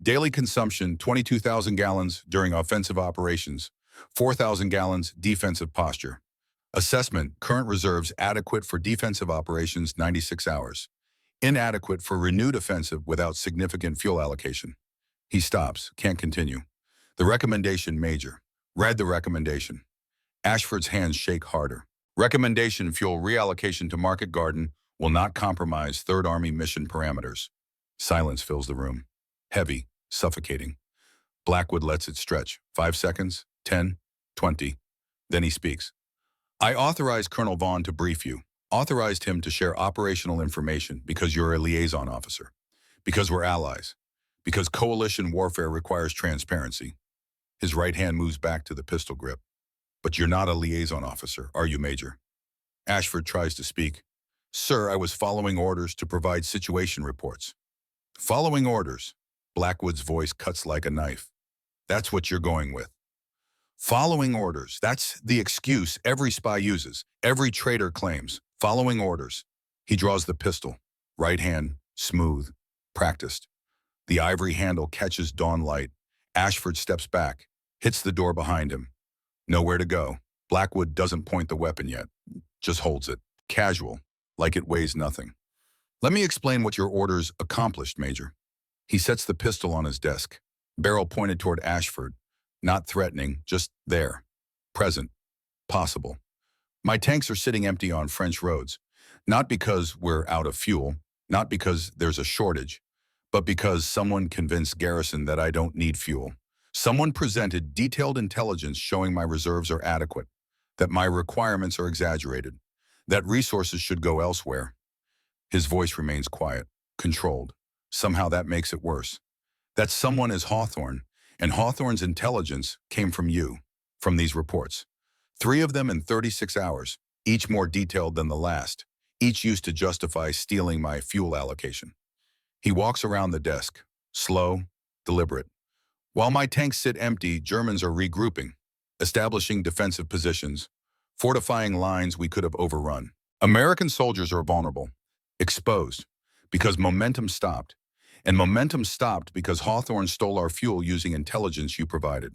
Daily consumption 22,000 gallons during offensive operations. 4,000 gallons defensive posture. Assessment, current reserves adequate for defensive operations 96 hours. Inadequate for renewed offensive without significant fuel allocation. He stops, can't continue. The recommendation, Major. Read the recommendation. Ashford's hands shake harder. Recommendation, fuel reallocation to Market Garden will not compromise Third Army mission parameters. Silence fills the room. Heavy, suffocating. Blackwood lets it stretch. 5 seconds, 10, 20. Then he speaks. I authorized Colonel Vaughn to brief you. Authorized him to share operational information because you're a liaison officer. Because we're allies. Because coalition warfare requires transparency. His right hand moves back to the pistol grip. But you're not a liaison officer, are you, Major? Ashford tries to speak. Sir, I was following orders to provide situation reports. Following orders. Blackwood's voice cuts like a knife. That's what you're going with. Following orders. That's the excuse every spy uses, every traitor claims. Following orders. He draws the pistol. Right hand, smooth, practiced. The ivory handle catches dawn light. Ashford steps back, hits the door behind him. Nowhere to go. Blackwood doesn't point the weapon yet, just holds it, casual, like it weighs nothing. Let me explain what your orders accomplished, Major. He sets the pistol on his desk, barrel pointed toward Ashford, not threatening, just there, present, possible. My tanks are sitting empty on French roads, not because we're out of fuel, not because there's a shortage, but because someone convinced Garrison that I don't need fuel. Someone presented detailed intelligence showing my reserves are adequate, that my requirements are exaggerated, that resources should go elsewhere. His voice remains quiet, controlled. Somehow that makes it worse. That someone is Hawthorne, and Hawthorne's intelligence came from you, from these reports. 3 of them in 36 hours, each more detailed than the last, each used to justify stealing my fuel allocation. He walks around the desk, slow, deliberate. While my tanks sit empty, Germans are regrouping, establishing defensive positions, fortifying lines we could have overrun. American soldiers are vulnerable, exposed, because momentum stopped. And momentum stopped because Hawthorne stole our fuel using intelligence you provided.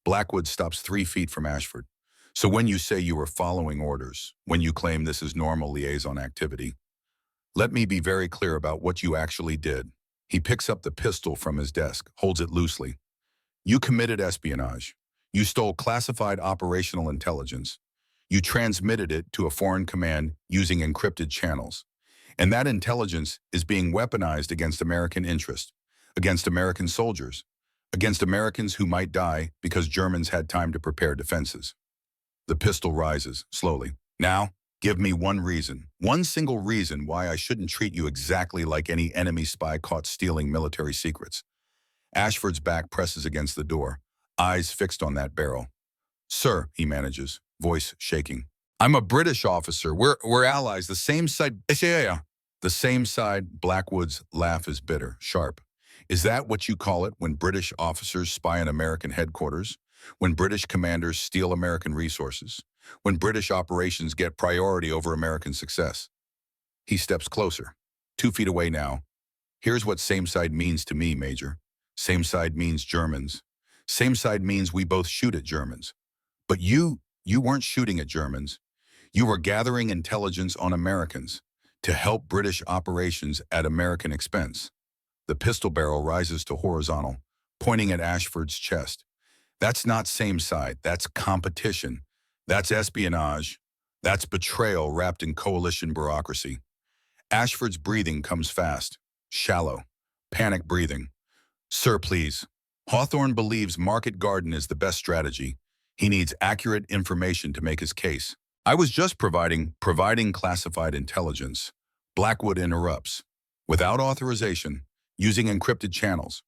Blackwood stops 3 feet from Ashford. So when you say you were following orders, when you claim this is normal liaison activity, let me be very clear about what you actually did. He picks up the pistol from his desk, holds it loosely. You committed espionage. You stole classified operational intelligence. You transmitted it to a foreign command using encrypted channels. And that intelligence is being weaponized against American interests, against American soldiers, against Americans who might die because Germans had time to prepare defenses. The pistol rises, slowly. Now, give me one reason, one single reason why I shouldn't treat you exactly like any enemy spy caught stealing military secrets. Ashford's back presses against the door, eyes fixed on that barrel. Sir, he manages, voice shaking. I'm a British officer. We're allies. The same side. Yeah. The same side. Blackwood's laugh is bitter, sharp. Is that what you call it when British officers spy on American headquarters? When British commanders steal American resources? When British operations get priority over American success? He steps closer, 2 feet away now. Here's what same side means to me, Major. Same side means Germans. Same side means we both shoot at Germans. But you weren't shooting at Germans. You were gathering intelligence on Americans to help British operations at American expense. The pistol barrel rises to horizontal, pointing at Ashford's chest. That's not same side. That's competition. That's espionage. That's betrayal wrapped in coalition bureaucracy. Ashford's breathing comes fast, shallow, panic breathing. Sir, please. Hawthorne believes Market Garden is the best strategy. He needs accurate information to make his case. I was just providing classified intelligence. Blackwood interrupts. Without authorization, using encrypted channels.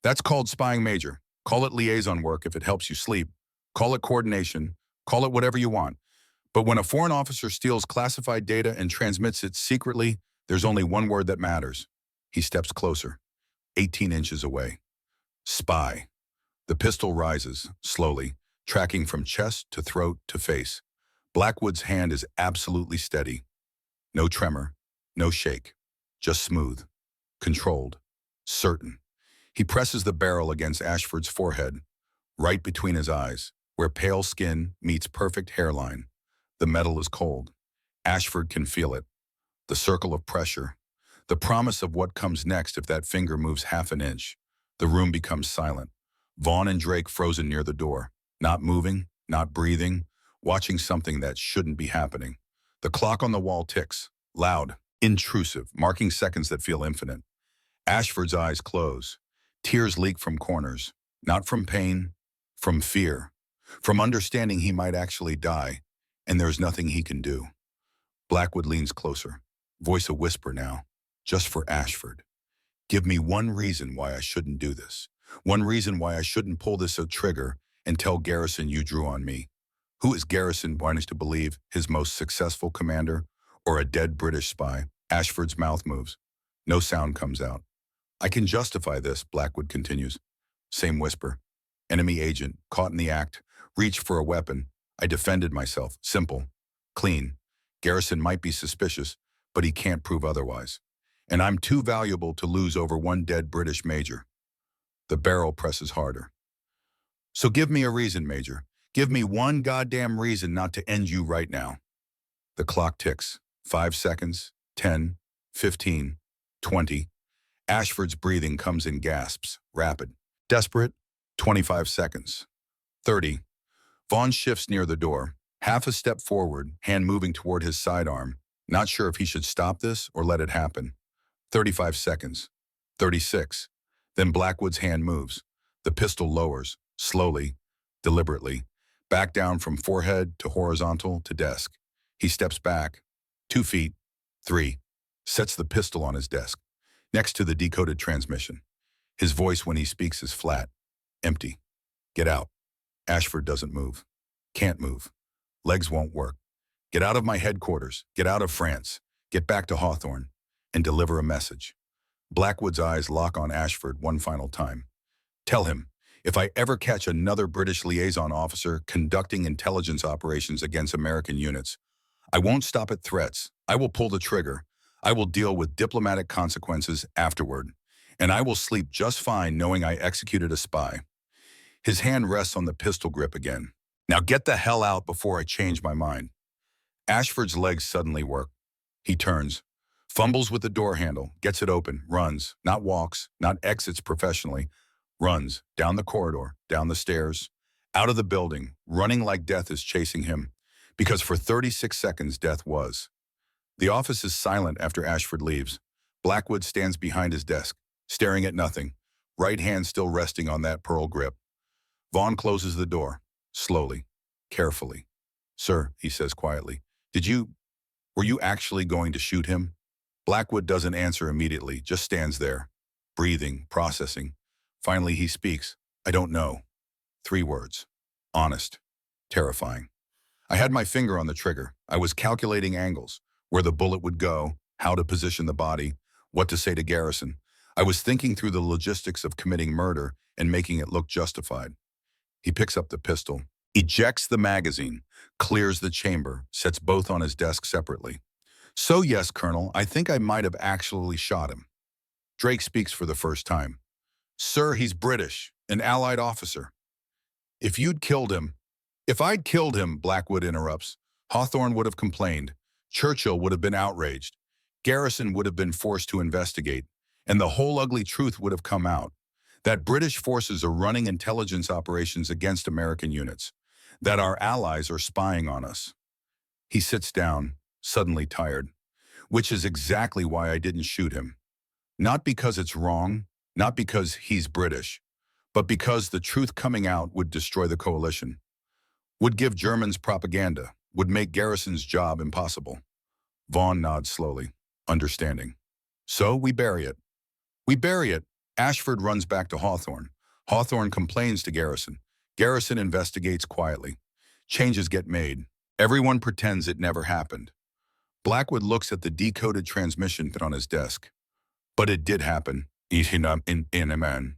That's called spying, Major. Call it liaison work if it helps you sleep. Call it coordination. Call it whatever you want. But when a foreign officer steals classified data and transmits it secretly, there's only one word that matters. He steps closer, 18 inches away. Spy. The pistol rises, slowly, tracking from chest to throat to face. Blackwood's hand is absolutely steady. No tremor, no shake, just smooth, controlled, certain. He presses the barrel against Ashford's forehead, right between his eyes, where pale skin meets perfect hairline. The metal is cold. Ashford can feel it. The circle of pressure. The promise of what comes next if that finger moves half an inch. The room becomes silent. Vaughn and Drake frozen near the door, not moving, not breathing, watching something that shouldn't be happening. The clock on the wall ticks, loud, intrusive, marking seconds that feel infinite. Ashford's eyes close. Tears leak from corners, not from pain, from fear, from understanding he might actually die, and there's nothing he can do. Blackwood leans closer, voice a whisper now, just for Ashford. Give me one reason why I shouldn't do this. One reason why I shouldn't pull this trigger and tell Garrison you drew on me. Who is Garrison wanting to believe, his most successful commander or a dead British spy? Ashford's mouth moves. No sound comes out. I can justify this, Blackwood continues. Same whisper. Enemy agent, caught in the act, reached for a weapon. I defended myself. Simple. Clean. Garrison might be suspicious, but he can't prove otherwise. And I'm too valuable to lose over one dead British major. The barrel presses harder. So give me a reason, Major. Give me one goddamn reason not to end you right now. The clock ticks. 5 seconds, 10, 15, 20. Ashford's breathing comes in gasps, rapid. Desperate, 25 seconds. 30. Vaughn shifts near the door, half a step forward, hand moving toward his sidearm, not sure if he should stop this or let it happen. 35 seconds. 36. Then Blackwood's hand moves. The pistol lowers, slowly, deliberately, back down from forehead to horizontal to desk. He steps back, 2 feet, 3, sets the pistol on his desk, next to the decoded transmission. His voice when he speaks is flat, empty. Get out. Ashford doesn't move. Can't move. Legs won't work. Get out of my headquarters. Get out of France. Get back to Hawthorne. And deliver a message. Blackwood's eyes lock on Ashford one final time. Tell him, if I ever catch another British liaison officer conducting intelligence operations against American units, I won't stop at threats. I will pull the trigger. I will deal with diplomatic consequences afterward. And I will sleep just fine knowing I executed a spy. His hand rests on the pistol grip again. Now get the hell out before I change my mind. Ashford's legs suddenly work. He turns, fumbles with the door handle, gets it open, runs, not walks, not exits professionally, runs down the corridor, down the stairs, out of the building, running like death is chasing him. Because for 36 seconds, death was. The office is silent after Ashford leaves. Blackwood stands behind his desk, staring at nothing, right hand still resting on that pearl grip. Vaughn closes the door, slowly, carefully. "Sir," he says quietly, were you actually going to shoot him?" Blackwood doesn't answer immediately, just stands there, breathing, processing. Finally, he speaks. "I don't know." 3 words. Honest. Terrifying. I had my finger on the trigger. I was calculating angles, where the bullet would go, how to position the body, what to say to Garrison. I was thinking through the logistics of committing murder and making it look justified. He picks up the pistol, ejects the magazine, clears the chamber, sets both on his desk separately. "So yes, Colonel, I think I might have actually shot him." Drake speaks for the first time. "Sir, he's British, an Allied officer. If you'd killed him—" "If I'd killed him," Blackwood interrupts, "Hawthorne would have complained. Churchill would have been outraged. Garrison would have been forced to investigate. And the whole ugly truth would have come out. That British forces are running intelligence operations against American units. That our allies are spying on us." He sits down, suddenly tired. "Which is exactly why I didn't shoot him. Not because it's wrong, not because he's British, but because the truth coming out would destroy the coalition. Would give Germans propaganda, would make Garrison's job impossible." Vaughn nods slowly, understanding. "So we bury it." "We bury it." Ashford runs back to Hawthorne. Hawthorne complains to Garrison. Garrison investigates quietly. Changes get made. Everyone pretends it never happened. Blackwood looks at the decoded transmission on his desk. "But it did happen. In a man.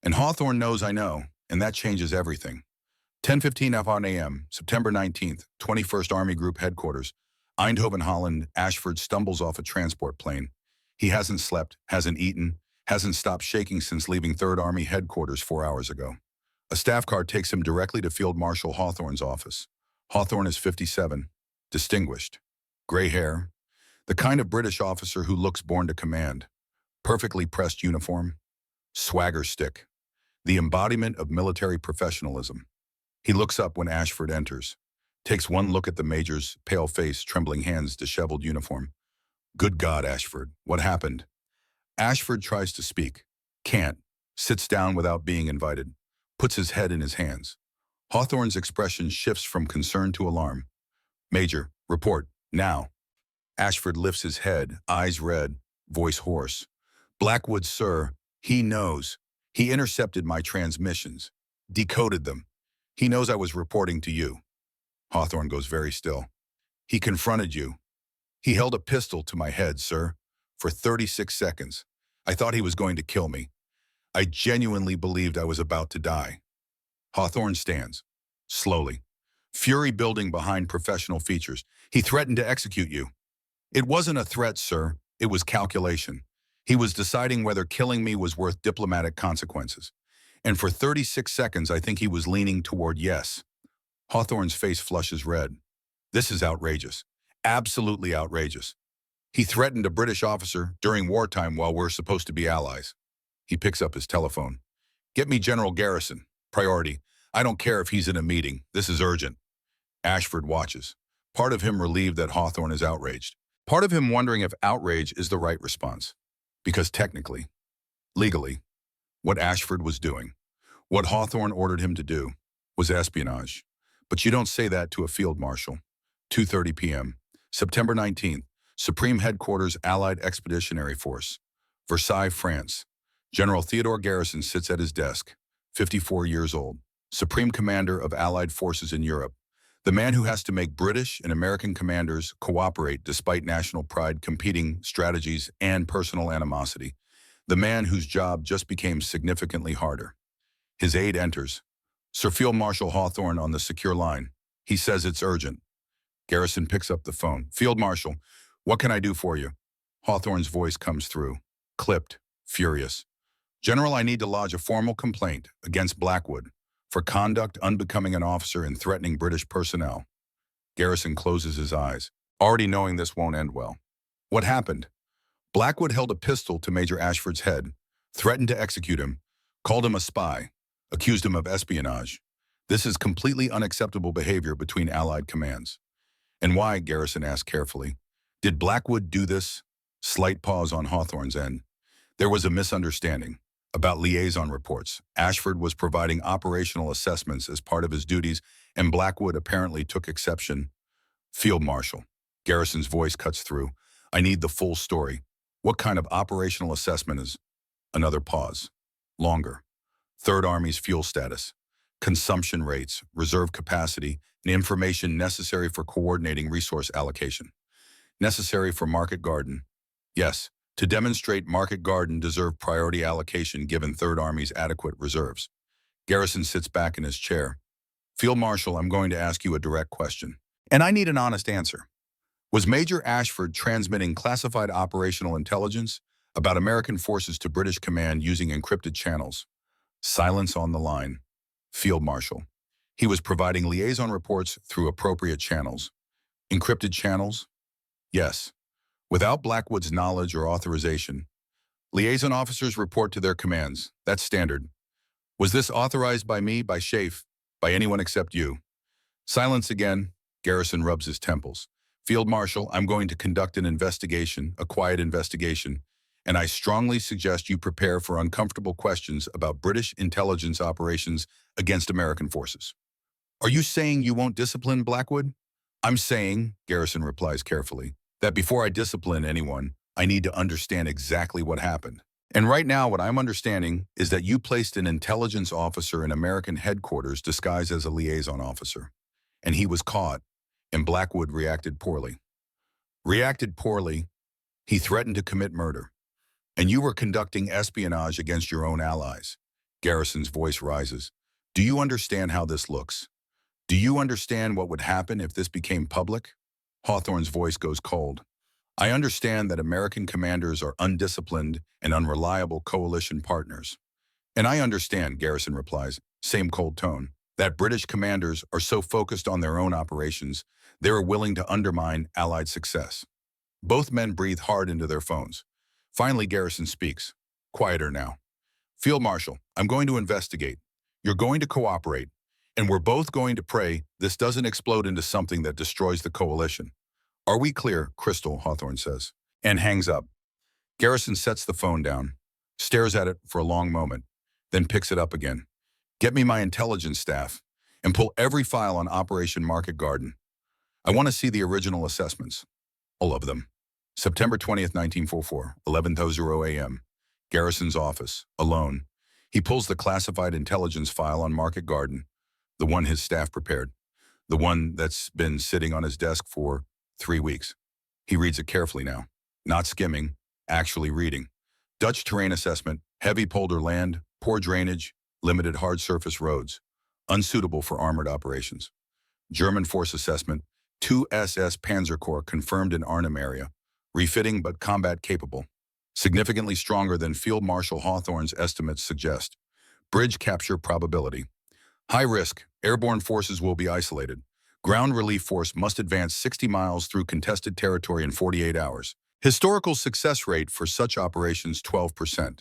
And Hawthorne knows I know, and that changes everything." 10:15 a.m., September 19th, 21st Army Group Headquarters. Eindhoven, Holland. Ashford stumbles off a transport plane. He hasn't slept, hasn't eaten, hasn't stopped shaking since leaving 3rd Army Headquarters 4 hours ago. A staff car takes him directly to Field Marshal Hawthorne's office. Hawthorne is 57, distinguished. Gray hair, the kind of British officer who looks born to command. Perfectly pressed uniform. Swagger stick, the embodiment of military professionalism. He looks up when Ashford enters, takes one look at the major's pale face, trembling hands, disheveled uniform. "Good God, Ashford, what happened?" Ashford tries to speak, can't, sits down without being invited, puts his head in his hands. Hawthorne's expression shifts from concern to alarm. "Major, report, now." Ashford lifts his head, eyes red, voice hoarse. "Blackwood, sir, he knows. He intercepted my transmissions, decoded them. He knows I was reporting to you." Hawthorne goes very still. "He confronted you. He held a pistol to my head, sir, for 36 seconds. I thought he was going to kill me. I genuinely believed I was about to die." Hawthorne stands, slowly, fury building behind professional features. "He threatened to execute you." "It wasn't a threat, sir. It was calculation. He was deciding whether killing me was worth diplomatic consequences. And for 36 seconds, I think he was leaning toward yes." Hawthorne's face flushes red. "This is outrageous. Absolutely outrageous. He threatened a British officer during wartime while we're supposed to be allies." He picks up his telephone. "Get me General Garrison. Priority. I don't care if he's in a meeting. This is urgent." Ashford watches. Part of him relieved that Hawthorne is outraged. Part of him wondering if outrage is the right response. Because technically, legally, what Ashford was doing, what Hawthorne ordered him to do, was espionage. But you don't say that to a field marshal. 2:30 p.m., September 19th, Supreme Headquarters Allied Expeditionary Force, Versailles, France. General Theodore Garrison sits at his desk, 54 years old, Supreme Commander of Allied Forces in Europe. The man who has to make British and American commanders cooperate despite national pride, competing strategies, and personal animosity. The man whose job just became significantly harder. His aide enters. Sir Field Marshal Hawthorne on the secure line. He says it's urgent. Garrison picks up the phone. "Field Marshal, what can I do for you?" Hawthorne's voice comes through, clipped, furious. "General, I need to lodge a formal complaint against Blackwood for conduct unbecoming an officer and threatening British personnel." Garrison closes his eyes, already knowing this won't end well. "What happened?" "Blackwood held a pistol to Major Ashford's head, threatened to execute him, called him a spy, accused him of espionage. This is completely unacceptable behavior between Allied commands." "And why?" Garrison asked carefully. "Did Blackwood do this?" Slight pause on Hawthorne's end. "There was a misunderstanding. About liaison reports. Ashford was providing operational assessments as part of his duties, and Blackwood apparently took exception. Field Marshal. Garrison's voice cuts through. I need the full story. What kind of operational assessment is? Another pause. Longer. Third Army's fuel status, consumption rates, reserve capacity, and information necessary for coordinating resource allocation. Necessary for Market Garden. Yes, to demonstrate Market Garden deserved priority allocation given Third Army's adequate reserves. Garrison sits back in his chair. Field Marshal, I'm going to ask you a direct question. And I need an honest answer. Was Major Ashford transmitting classified operational intelligence about American forces to British command using encrypted channels? Silence on the line. Field Marshal. He was providing liaison reports through appropriate channels. Encrypted channels? Yes. Without Blackwood's knowledge or authorization, liaison officers report to their commands. That's standard. Was this authorized by me, by Schaeff, by anyone except you? Silence again. Garrison rubs his temples. Field Marshal, I'm going to conduct an investigation, a quiet investigation, and I strongly suggest you prepare for uncomfortable questions about British intelligence operations against American forces. Are you saying you won't discipline Blackwood? I'm saying, Garrison replies carefully, that before I discipline anyone, I need to understand exactly what happened. And right now, what I'm understanding is that you placed an intelligence officer in American headquarters disguised as a liaison officer. And he was caught, and Blackwood reacted poorly. Reacted poorly, he threatened to commit murder. And you were conducting espionage against your own allies. Garrison's voice rises. Do you understand how this looks? Do you understand what would happen if this became public? Hawthorne's voice goes cold. I understand that American commanders are undisciplined and unreliable coalition partners. And I understand, Garrison replies, same cold tone, that British commanders are so focused on their own operations, they are willing to undermine Allied success. Both men breathe hard into their phones. Finally, Garrison speaks. Quieter now. Field Marshal, I'm going to investigate. You're going to cooperate. And we're both going to pray this doesn't explode into something that destroys the coalition. Are we clear, Crystal, Hawthorne says, and hangs up. Garrison sets the phone down, stares at it for a long moment, then picks it up again. Get me my intelligence staff and pull every file on Operation Market Garden. I want to see the original assessments. All of them. September 20th, 1944, 11:00 a.m. Garrison's office, alone. He pulls the classified intelligence file on Market Garden, the one his staff prepared, the one that's been sitting on his desk for 3 weeks. He reads it carefully now, not skimming, actually reading. Dutch terrain assessment, heavy polder land, poor drainage, limited hard surface roads, unsuitable for armored operations. German force assessment, 2 SS Panzer Corps confirmed in Arnhem area, refitting but combat capable, significantly stronger than Field Marshal Hawthorne's estimates suggest. Bridge capture probability. High risk, airborne forces will be isolated. Ground relief force must advance 60 miles through contested territory in 48 hours. Historical success rate for such operations 12%.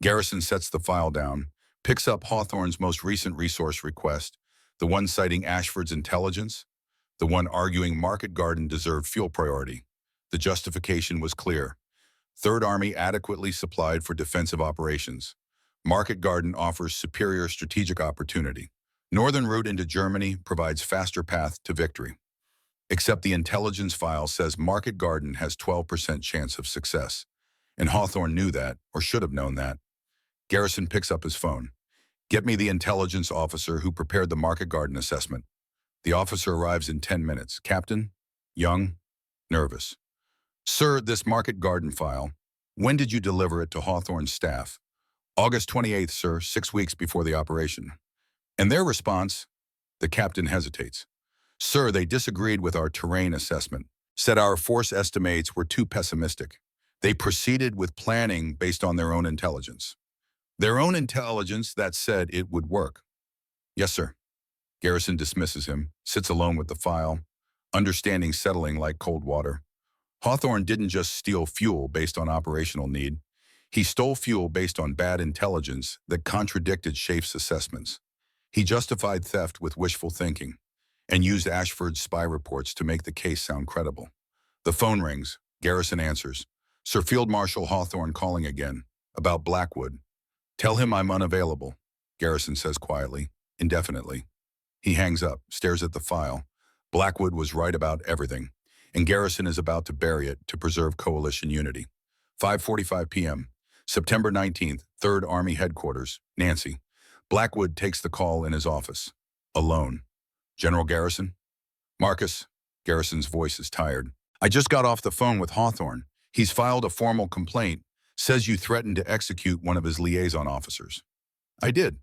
Garrison sets the file down, picks up Hawthorne's most recent resource request, the one citing Ashford's intelligence, the one arguing Market Garden deserved fuel priority. The justification was clear. Third Army adequately supplied for defensive operations. Market Garden offers superior strategic opportunity. Northern route into Germany provides faster path to victory. Except the intelligence file says Market Garden has 12% chance of success. And Hawthorne knew that, or should have known that. Garrison picks up his phone. Get me the intelligence officer who prepared the Market Garden assessment. The officer arrives in 10 minutes. Captain? Young? Nervous. Sir, this Market Garden file, when did you deliver it to Hawthorne's staff? August 28th, sir, 6 weeks before the operation. And their response? The captain hesitates. Sir, they disagreed with our terrain assessment, said our force estimates were too pessimistic. They proceeded with planning based on their own intelligence. Their own intelligence that said it would work. Yes, sir. Garrison dismisses him, sits alone with the file, understanding settling like cold water. Hawthorne didn't just steal fuel based on operational need. He stole fuel based on bad intelligence that contradicted Schaiff's assessments. He justified theft with wishful thinking and used Ashford's spy reports to make the case sound credible. The phone rings. Garrison answers. Sir Field Marshal Hawthorne calling again. About Blackwood. Tell him I'm unavailable, Garrison says quietly, indefinitely. He hangs up, stares at the file. Blackwood was right about everything, and Garrison is about to bury it to preserve coalition unity. 5:45 p.m., September 19th, 3rd Army Headquarters, Nancy. Blackwood takes the call in his office. Alone. General Garrison? Marcus? Garrison's voice is tired. I just got off the phone with Hawthorne. He's filed a formal complaint, says you threatened to execute one of his liaison officers. I did.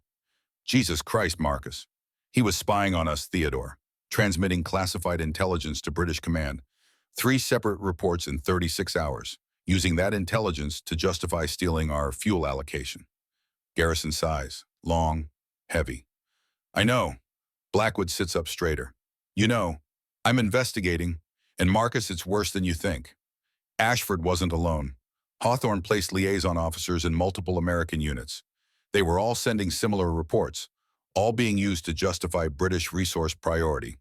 Jesus Christ, Marcus. He was spying on us, Theodore, transmitting classified intelligence to British command. 3 separate reports in 36 hours, using that intelligence to justify stealing our fuel allocation. Garrison sighs, long, heavy. I know. Blackwood sits up straighter. You know, I'm investigating, and Marcus, it's worse than you think. Ashford wasn't alone. Hawthorne placed liaison officers in multiple American units. They were all sending similar reports, all being used to justify British resource priority.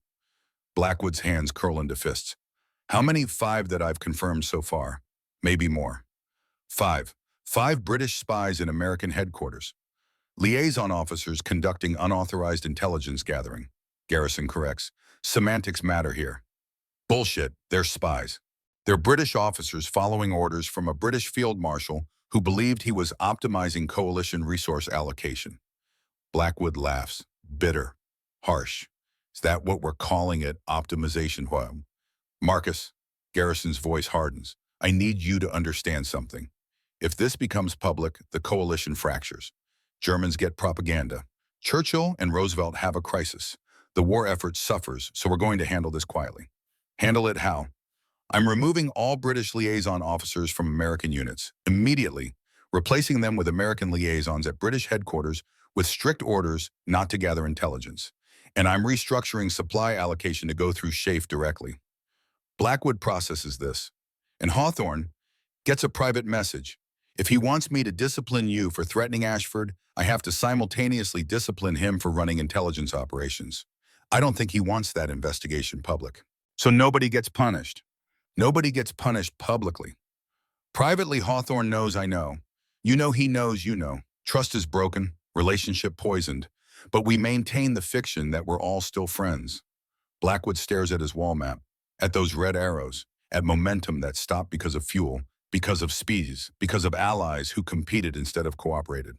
Blackwood's hands curl into fists. How many? 5 that I've confirmed so far. Maybe more. 5. 5 British spies in American headquarters. Liaison officers conducting unauthorized intelligence gathering. Garrison corrects. Semantics matter here. Bullshit, they're spies. They're British officers following orders from a British field marshal who believed he was optimizing coalition resource allocation. Blackwood laughs, bitter, harsh. Is that what we're calling it, optimization? Marcus, Garrison's voice hardens. I need you to understand something. If this becomes public, the coalition fractures. Germans get propaganda. Churchill and Roosevelt have a crisis. The war effort suffers, so we're going to handle this quietly. Handle it how? I'm removing all British liaison officers from American units, immediately, replacing them with American liaisons at British headquarters with strict orders not to gather intelligence. And I'm restructuring supply allocation to go through SHAFE directly. Blackwood processes this, and Hawthorne gets a private message. If he wants me to discipline you for threatening Ashford, I have to simultaneously discipline him for running intelligence operations. I don't think he wants that investigation public. So nobody gets punished. Nobody gets punished publicly. Privately, Hawthorne knows I know. You know he knows you know. Trust is broken, relationship poisoned. But we maintain the fiction that we're all still friends. Blackwood stares at his wall map, at those red arrows, at momentum that stopped because of fuel, because of speeds, because of allies who competed instead of cooperated.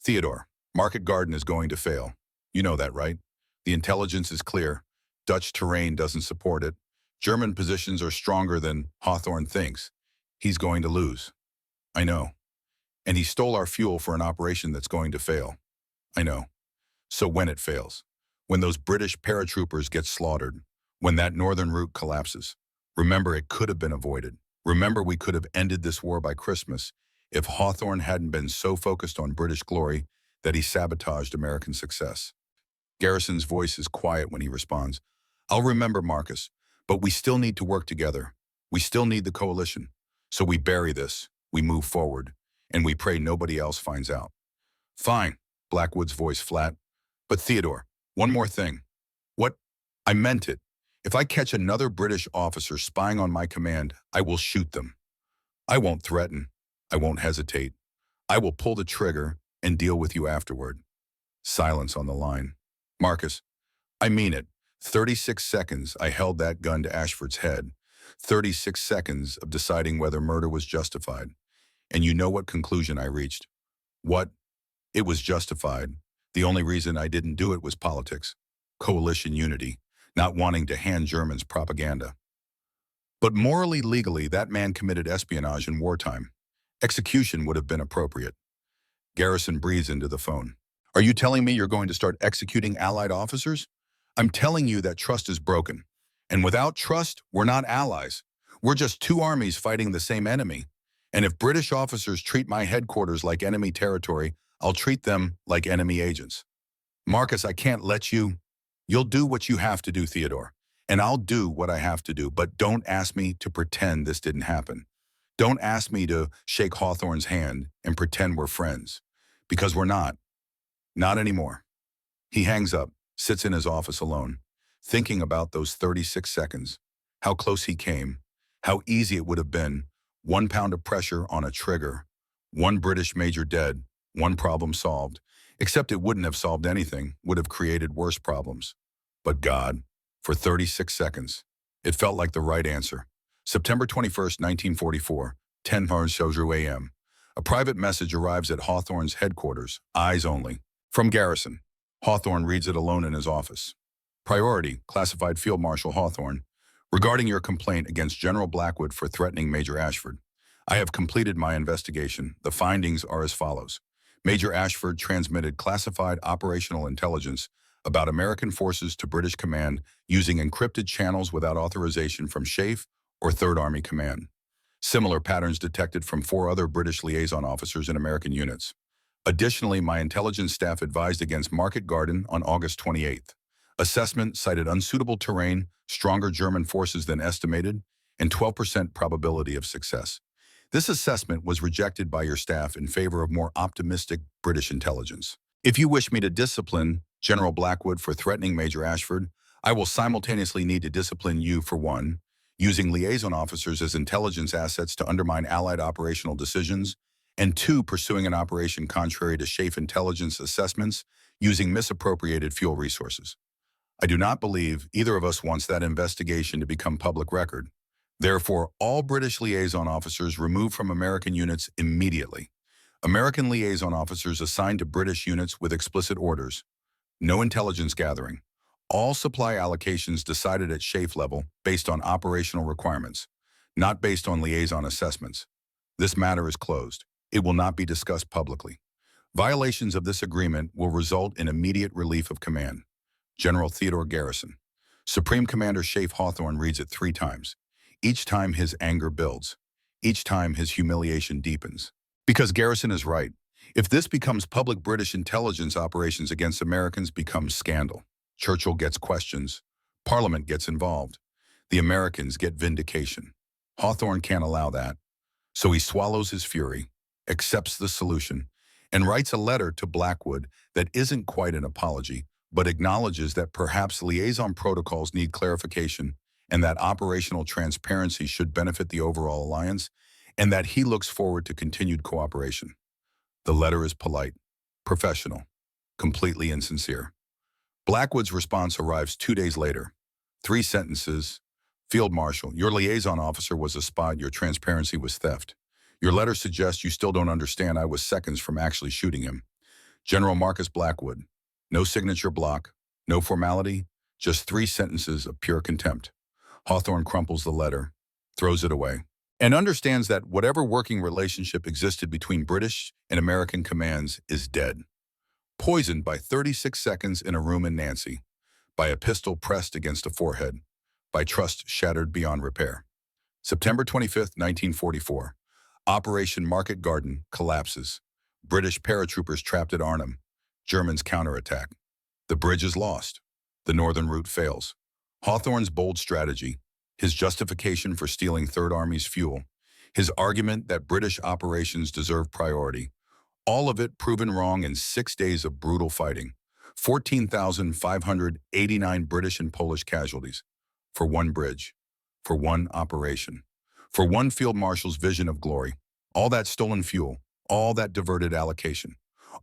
Theodore, Market Garden is going to fail. You know that, right? The intelligence is clear. Dutch terrain doesn't support it. German positions are stronger than Hawthorne thinks. He's going to lose. I know. And he stole our fuel for an operation that's going to fail. I know. So when it fails, when those British paratroopers get slaughtered, when that northern route collapses, remember it could have been avoided. Remember we could have ended this war by Christmas if Hawthorne hadn't been so focused on British glory that he sabotaged American success. Garrison's voice is quiet when he responds. I'll remember, Marcus. But we still need to work together. We still need the coalition. So we bury this, we move forward, and we pray nobody else finds out. Fine, Blackwood's voice flat. But Theodore, one more thing. What? I meant it. If I catch another British officer spying on my command, I will shoot them. I won't threaten. I won't hesitate. I will pull the trigger and deal with you afterward. Silence on the line. Marcus, I mean it. 36 seconds I held that gun to Ashford's head. 36 seconds of deciding whether murder was justified. And you know what conclusion I reached? What? It was justified. The only reason I didn't do it was politics. Coalition unity. Not wanting to hand Germans propaganda. But morally, legally, that man committed espionage in wartime. Execution would have been appropriate. Garrison breathes into the phone. Are you telling me you're going to start executing Allied officers? I'm telling you that trust is broken. And without trust, we're not allies. We're just 2 armies fighting the same enemy. And if British officers treat my headquarters like enemy territory, I'll treat them like enemy agents. Marcus, I can't let you. You'll do what you have to do, Theodore. And I'll do what I have to do, but don't ask me to pretend this didn't happen. Don't ask me to shake Hawthorne's hand and pretend we're friends. Because we're not. Not anymore. He hangs up, sits in his office alone, thinking about those 36 seconds, how close he came, how easy it would have been, 1 pound of pressure on a trigger, 1 British major dead, One problem solved. Except it wouldn't have solved anything, would have created worse problems. But God, for 36 seconds. It felt like the right answer. September 21st, 1944, 10:00 a.m. A private message arrives at Hawthorne's headquarters, eyes only. From Garrison. Hawthorne reads it alone in his office. Priority, classified Field Marshal Hawthorne. Regarding your complaint against General Blackwood for threatening Major Ashford, I have completed my investigation. The findings are as follows. Major Ashford transmitted classified operational intelligence about American forces to British Command using encrypted channels without authorization from SHAEF or Third Army Command. Similar patterns detected from 4 other British liaison officers in American units. Additionally, my intelligence staff advised against Market Garden on August 28th. Assessment cited unsuitable terrain, stronger German forces than estimated, and 12% probability of success. This assessment was rejected by your staff in favor of more optimistic British intelligence. If you wish me to discipline General Blackwood for threatening Major Ashford, I will simultaneously need to discipline you for 1, using liaison officers as intelligence assets to undermine Allied operational decisions, and 2, pursuing an operation contrary to SHAEF intelligence assessments using misappropriated fuel resources. I do not believe either of us wants that investigation to become public record. Therefore, all British liaison officers removed from American units immediately. American liaison officers assigned to British units with explicit orders. No intelligence gathering. All supply allocations decided at SHAEF level based on operational requirements, not based on liaison assessments. This matter is closed. It will not be discussed publicly. Violations of this agreement will result in immediate relief of command. General Theodore Garrison. Supreme Commander SHAEF Hawthorne reads it 3 times. Each time his anger builds. Each time his humiliation deepens. Because Garrison is right. If this becomes public, British intelligence operations against Americans becomes scandal. Churchill gets questions. Parliament gets involved. The Americans get vindication. Hawthorne can't allow that. So he swallows his fury, accepts the solution, and writes a letter to Blackwood that isn't quite an apology, but acknowledges that perhaps liaison protocols need clarification and that operational transparency should benefit the overall alliance, and that he looks forward to continued cooperation. The letter is polite, professional, completely insincere. Blackwood's response arrives 2 days later. 3 sentences. Field Marshal, your liaison officer was a spy. Your transparency was theft. Your letter suggests you still don't understand I was seconds from actually shooting him. General Marcus Blackwood. No signature block, no formality, just 3 sentences of pure contempt. Hawthorne crumples the letter, throws it away, and understands that whatever working relationship existed between British and American commands is dead. Poisoned by 36 seconds in a room in Nancy, by a pistol pressed against a forehead, by trust shattered beyond repair. September 25th, 1944. Operation Market Garden collapses. British paratroopers trapped at Arnhem. Germans counterattack. The bridge is lost. The northern route fails. Hawthorne's bold strategy, his justification for stealing Third Army's fuel, his argument that British operations deserve priority, all of it proven wrong in 6 days of brutal fighting. 14,589 British and Polish casualties. For 1 bridge. For 1 operation. For 1 field marshal's vision of glory. All that stolen fuel. All that diverted allocation.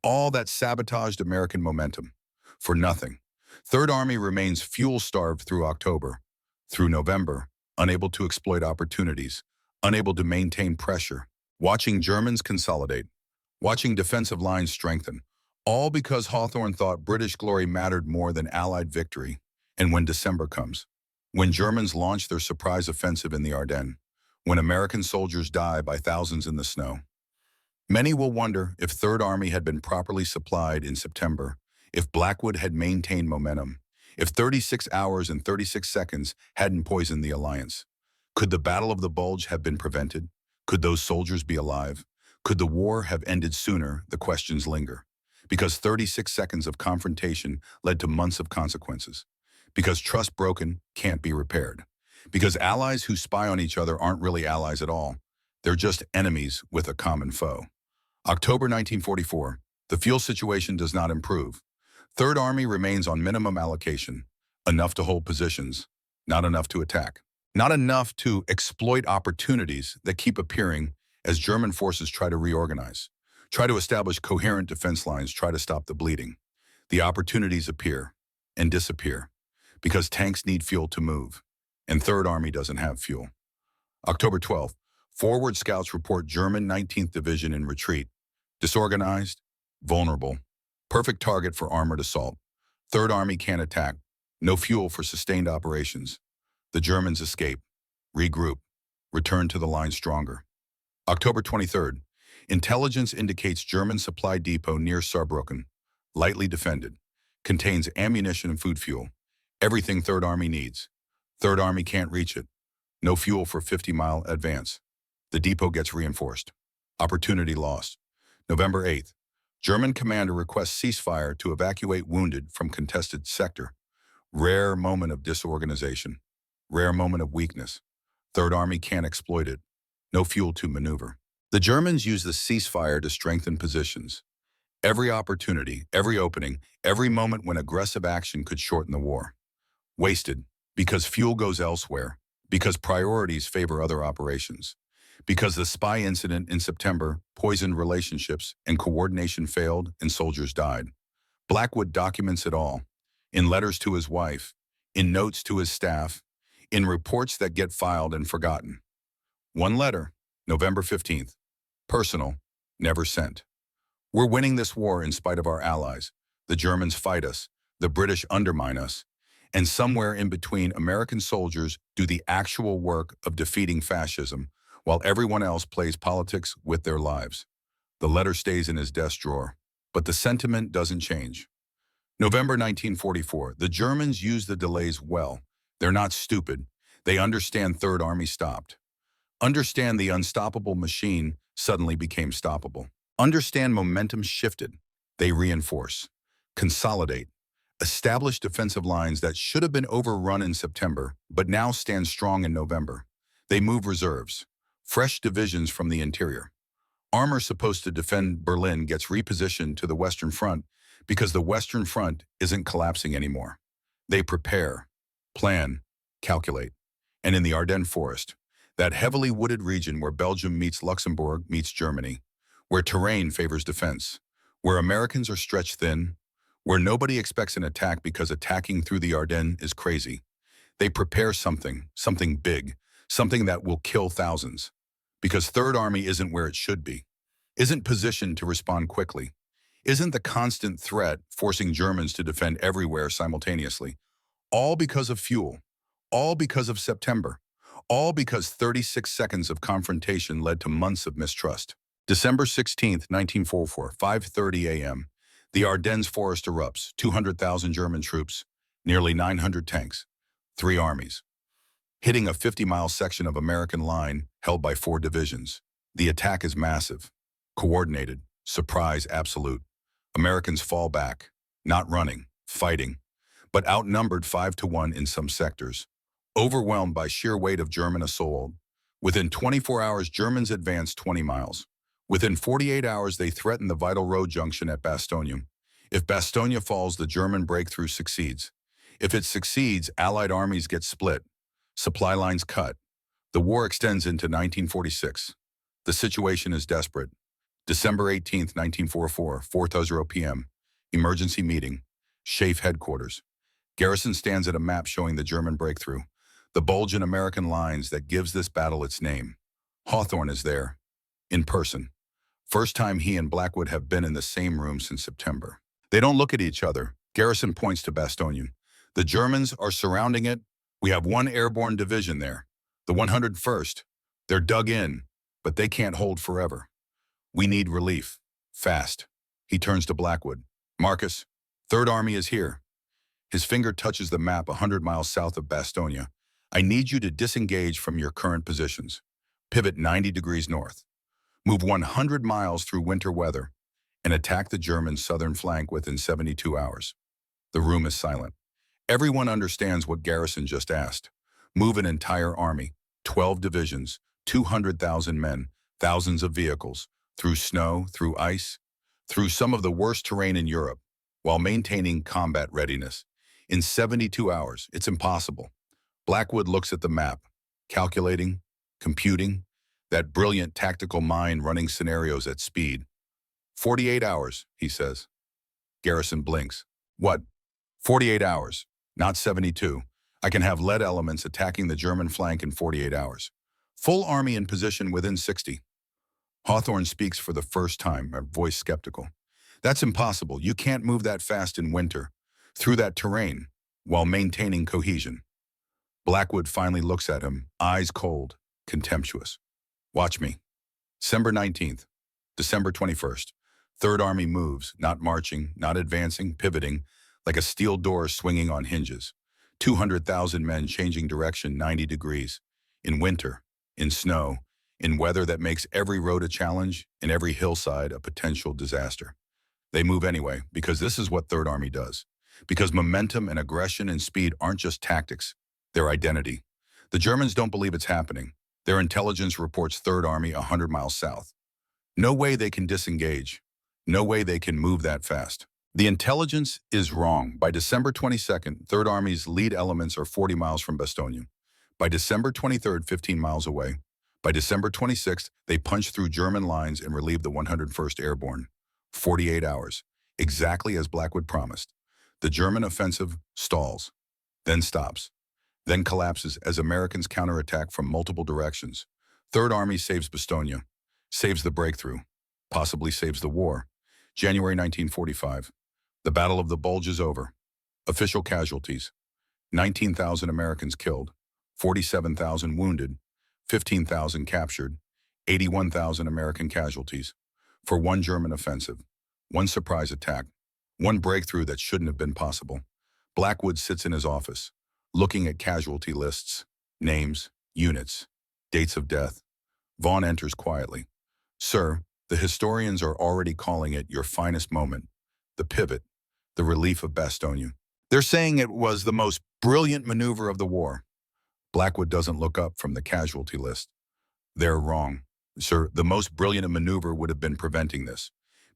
All that sabotaged American momentum. For nothing. Third Army remains fuel-starved through October. Through November, unable to exploit opportunities, unable to maintain pressure, watching Germans consolidate, watching defensive lines strengthen, all because Hawthorne thought British glory mattered more than Allied victory. And when December comes, when Germans launch their surprise offensive in the Ardennes, when American soldiers die by thousands in the snow, many will wonder if Third Army had been properly supplied in September, if Blackwood had maintained momentum, if 36 hours and 36 seconds hadn't poisoned the alliance. Could the Battle of the Bulge have been prevented? Could those soldiers be alive? Could the war have ended sooner? The questions linger. Because 36 seconds of confrontation led to months of consequences. Because trust broken can't be repaired. Because allies who spy on each other aren't really allies at all. They're just enemies with a common foe. October 1944. The fuel situation does not improve. Third Army remains on minimum allocation, enough to hold positions, not enough to attack, not enough to exploit opportunities that keep appearing as German forces try to reorganize. Try to establish coherent defense lines, try to stop the bleeding. The opportunities appear and disappear because tanks need fuel to move, and Third Army doesn't have fuel. October 12th, forward scouts report German 19th Division in retreat, disorganized, vulnerable, perfect target for armored assault. Third Army can't attack, no fuel for sustained operations. The Germans escape, regroup, return to the line stronger. October 23rd, intelligence indicates German supply depot near Saarbrücken, lightly defended, contains ammunition and food fuel, everything Third Army needs. Third Army can't reach it. No fuel for 50-mile advance. The depot gets reinforced. Opportunity lost. November 8th, German commander requests ceasefire to evacuate wounded from contested sector. Rare moment of disorganization. Rare moment of weakness. Third Army can't exploit it. No fuel to maneuver. The Germans use the ceasefire to strengthen positions. Every opportunity, every opening, every moment when aggressive action could shorten the war. Wasted because fuel goes elsewhere, because priorities favor other operations, because the spy incident in September poisoned relationships and coordination failed and soldiers died. Blackwood documents it all, in letters to his wife, in notes to his staff, in reports that get filed and forgotten. One letter, November 15th, personal, never sent. We're winning this war in spite of our allies. The Germans fight us, the British undermine us, and somewhere in between, American soldiers do the actual work of defeating fascism, while everyone else plays politics with their lives. The letter stays in his desk drawer, but the sentiment doesn't change. November 1944, the Germans use the delays well. They're not stupid. They understand Third Army stopped. Understand the unstoppable machine suddenly became stoppable. Understand momentum shifted. They reinforce, consolidate, establish defensive lines that should have been overrun in September, but now stand strong in November. They move reserves, fresh divisions from the interior. Armor supposed to defend Berlin gets repositioned to the Western Front because the Western Front isn't collapsing anymore. They prepare, plan, calculate. And in the Ardennes Forest, that heavily wooded region where Belgium meets Luxembourg meets Germany, where terrain favors defense, where Americans are stretched thin, where nobody expects an attack because attacking through the Ardennes is crazy. They prepare something big, something that will kill thousands. Because Third Army isn't where it should be, isn't positioned to respond quickly, isn't the constant threat forcing Germans to defend everywhere simultaneously. All because of fuel, all because of September, all because 36 seconds of confrontation led to months of mistrust. December 16th, 1944, 5:30 a.m. The Ardennes forest erupts, 200,000 German troops, nearly 900 tanks, 3 armies, hitting a 50-mile section of American line held by 4 divisions. The attack is massive, coordinated, surprise absolute. Americans fall back, not running, fighting, but outnumbered 5-1 in some sectors. Overwhelmed by sheer weight of German assault, within 24 hours Germans advanced 20 miles. Within 48 hours, they threaten the vital road junction at Bastogne. If Bastogne falls, the German breakthrough succeeds. If it succeeds, Allied armies get split, supply lines cut. The war extends into 1946. The situation is desperate. December 18th, 1944, 4:00 p.m. Emergency meeting. SHAEF headquarters. Garrison stands at a map showing the German breakthrough, the bulge in American lines that gives this battle its name. Hawthorne is there, in person. First time he and Blackwood have been in the same room since September. They don't look at each other. Garrison points to Bastogne. The Germans are surrounding it. We have 1 airborne division there, the 101st. They're dug in, but they can't hold forever. We need relief, fast. He turns to Blackwood. Marcus, Third Army is here. His finger touches the map 100 miles south of Bastogne. I need you to disengage from your current positions. Pivot 90 degrees north. Move 100 miles through winter weather and attack the German southern flank within 72 hours. The room is silent. Everyone understands what Garrison just asked. Move an entire army, 12 divisions, 200,000 men, thousands of vehicles, through snow, through ice, through some of the worst terrain in Europe, while maintaining combat readiness. In 72 hours, it's impossible. Blackwood looks at the map, calculating, computing, that brilliant tactical mind running scenarios at speed. "48 hours," he says. Garrison blinks. "What? 48 hours, not 72. I can have lead elements attacking the German flank in 48 hours. Full army in position within 60. Hawthorne speaks for the first time, a voice skeptical. "That's impossible. You can't move that fast in winter, through that terrain, while maintaining cohesion." Blackwood finally looks at him, eyes cold, contemptuous. "Watch me." December 19th, December 21st. Third Army moves, not marching, not advancing, pivoting, like a steel door swinging on hinges. 200,000 men changing direction 90 degrees. In winter, in snow, in weather that makes every road a challenge and every hillside a potential disaster. They move anyway, because this is what Third Army does. Because momentum and aggression and speed aren't just tactics, they're identity. The Germans don't believe it's happening. Their intelligence reports Third Army 100 miles south. No way they can disengage. No way they can move that fast. The intelligence is wrong. By December 22nd, Third Army's lead elements are 40 miles from Bastogne. By December 23rd, 15 miles away. By December 26th, they punch through German lines and relieve the 101st Airborne. 48 hours, exactly as Blackwood promised. The German offensive stalls, then stops, then collapses as Americans counterattack from multiple directions. Third Army saves Bastogne, saves the breakthrough, possibly saves the war. January 1945. The Battle of the Bulge is over. Official casualties: 19,000 Americans killed, 47,000 wounded, 15,000 captured, 81,000 American casualties. For one German offensive, one surprise attack, one breakthrough that shouldn't have been possible. Blackwood sits in his office, looking at casualty lists, names, units, dates of death. Vaughn enters quietly. "Sir, the historians are already calling it your finest moment, the pivot, the relief of Bastogne. They're saying it was the most brilliant maneuver of the war." Blackwood doesn't look up from the casualty list. "They're wrong. Sir, the most brilliant maneuver would have been preventing this,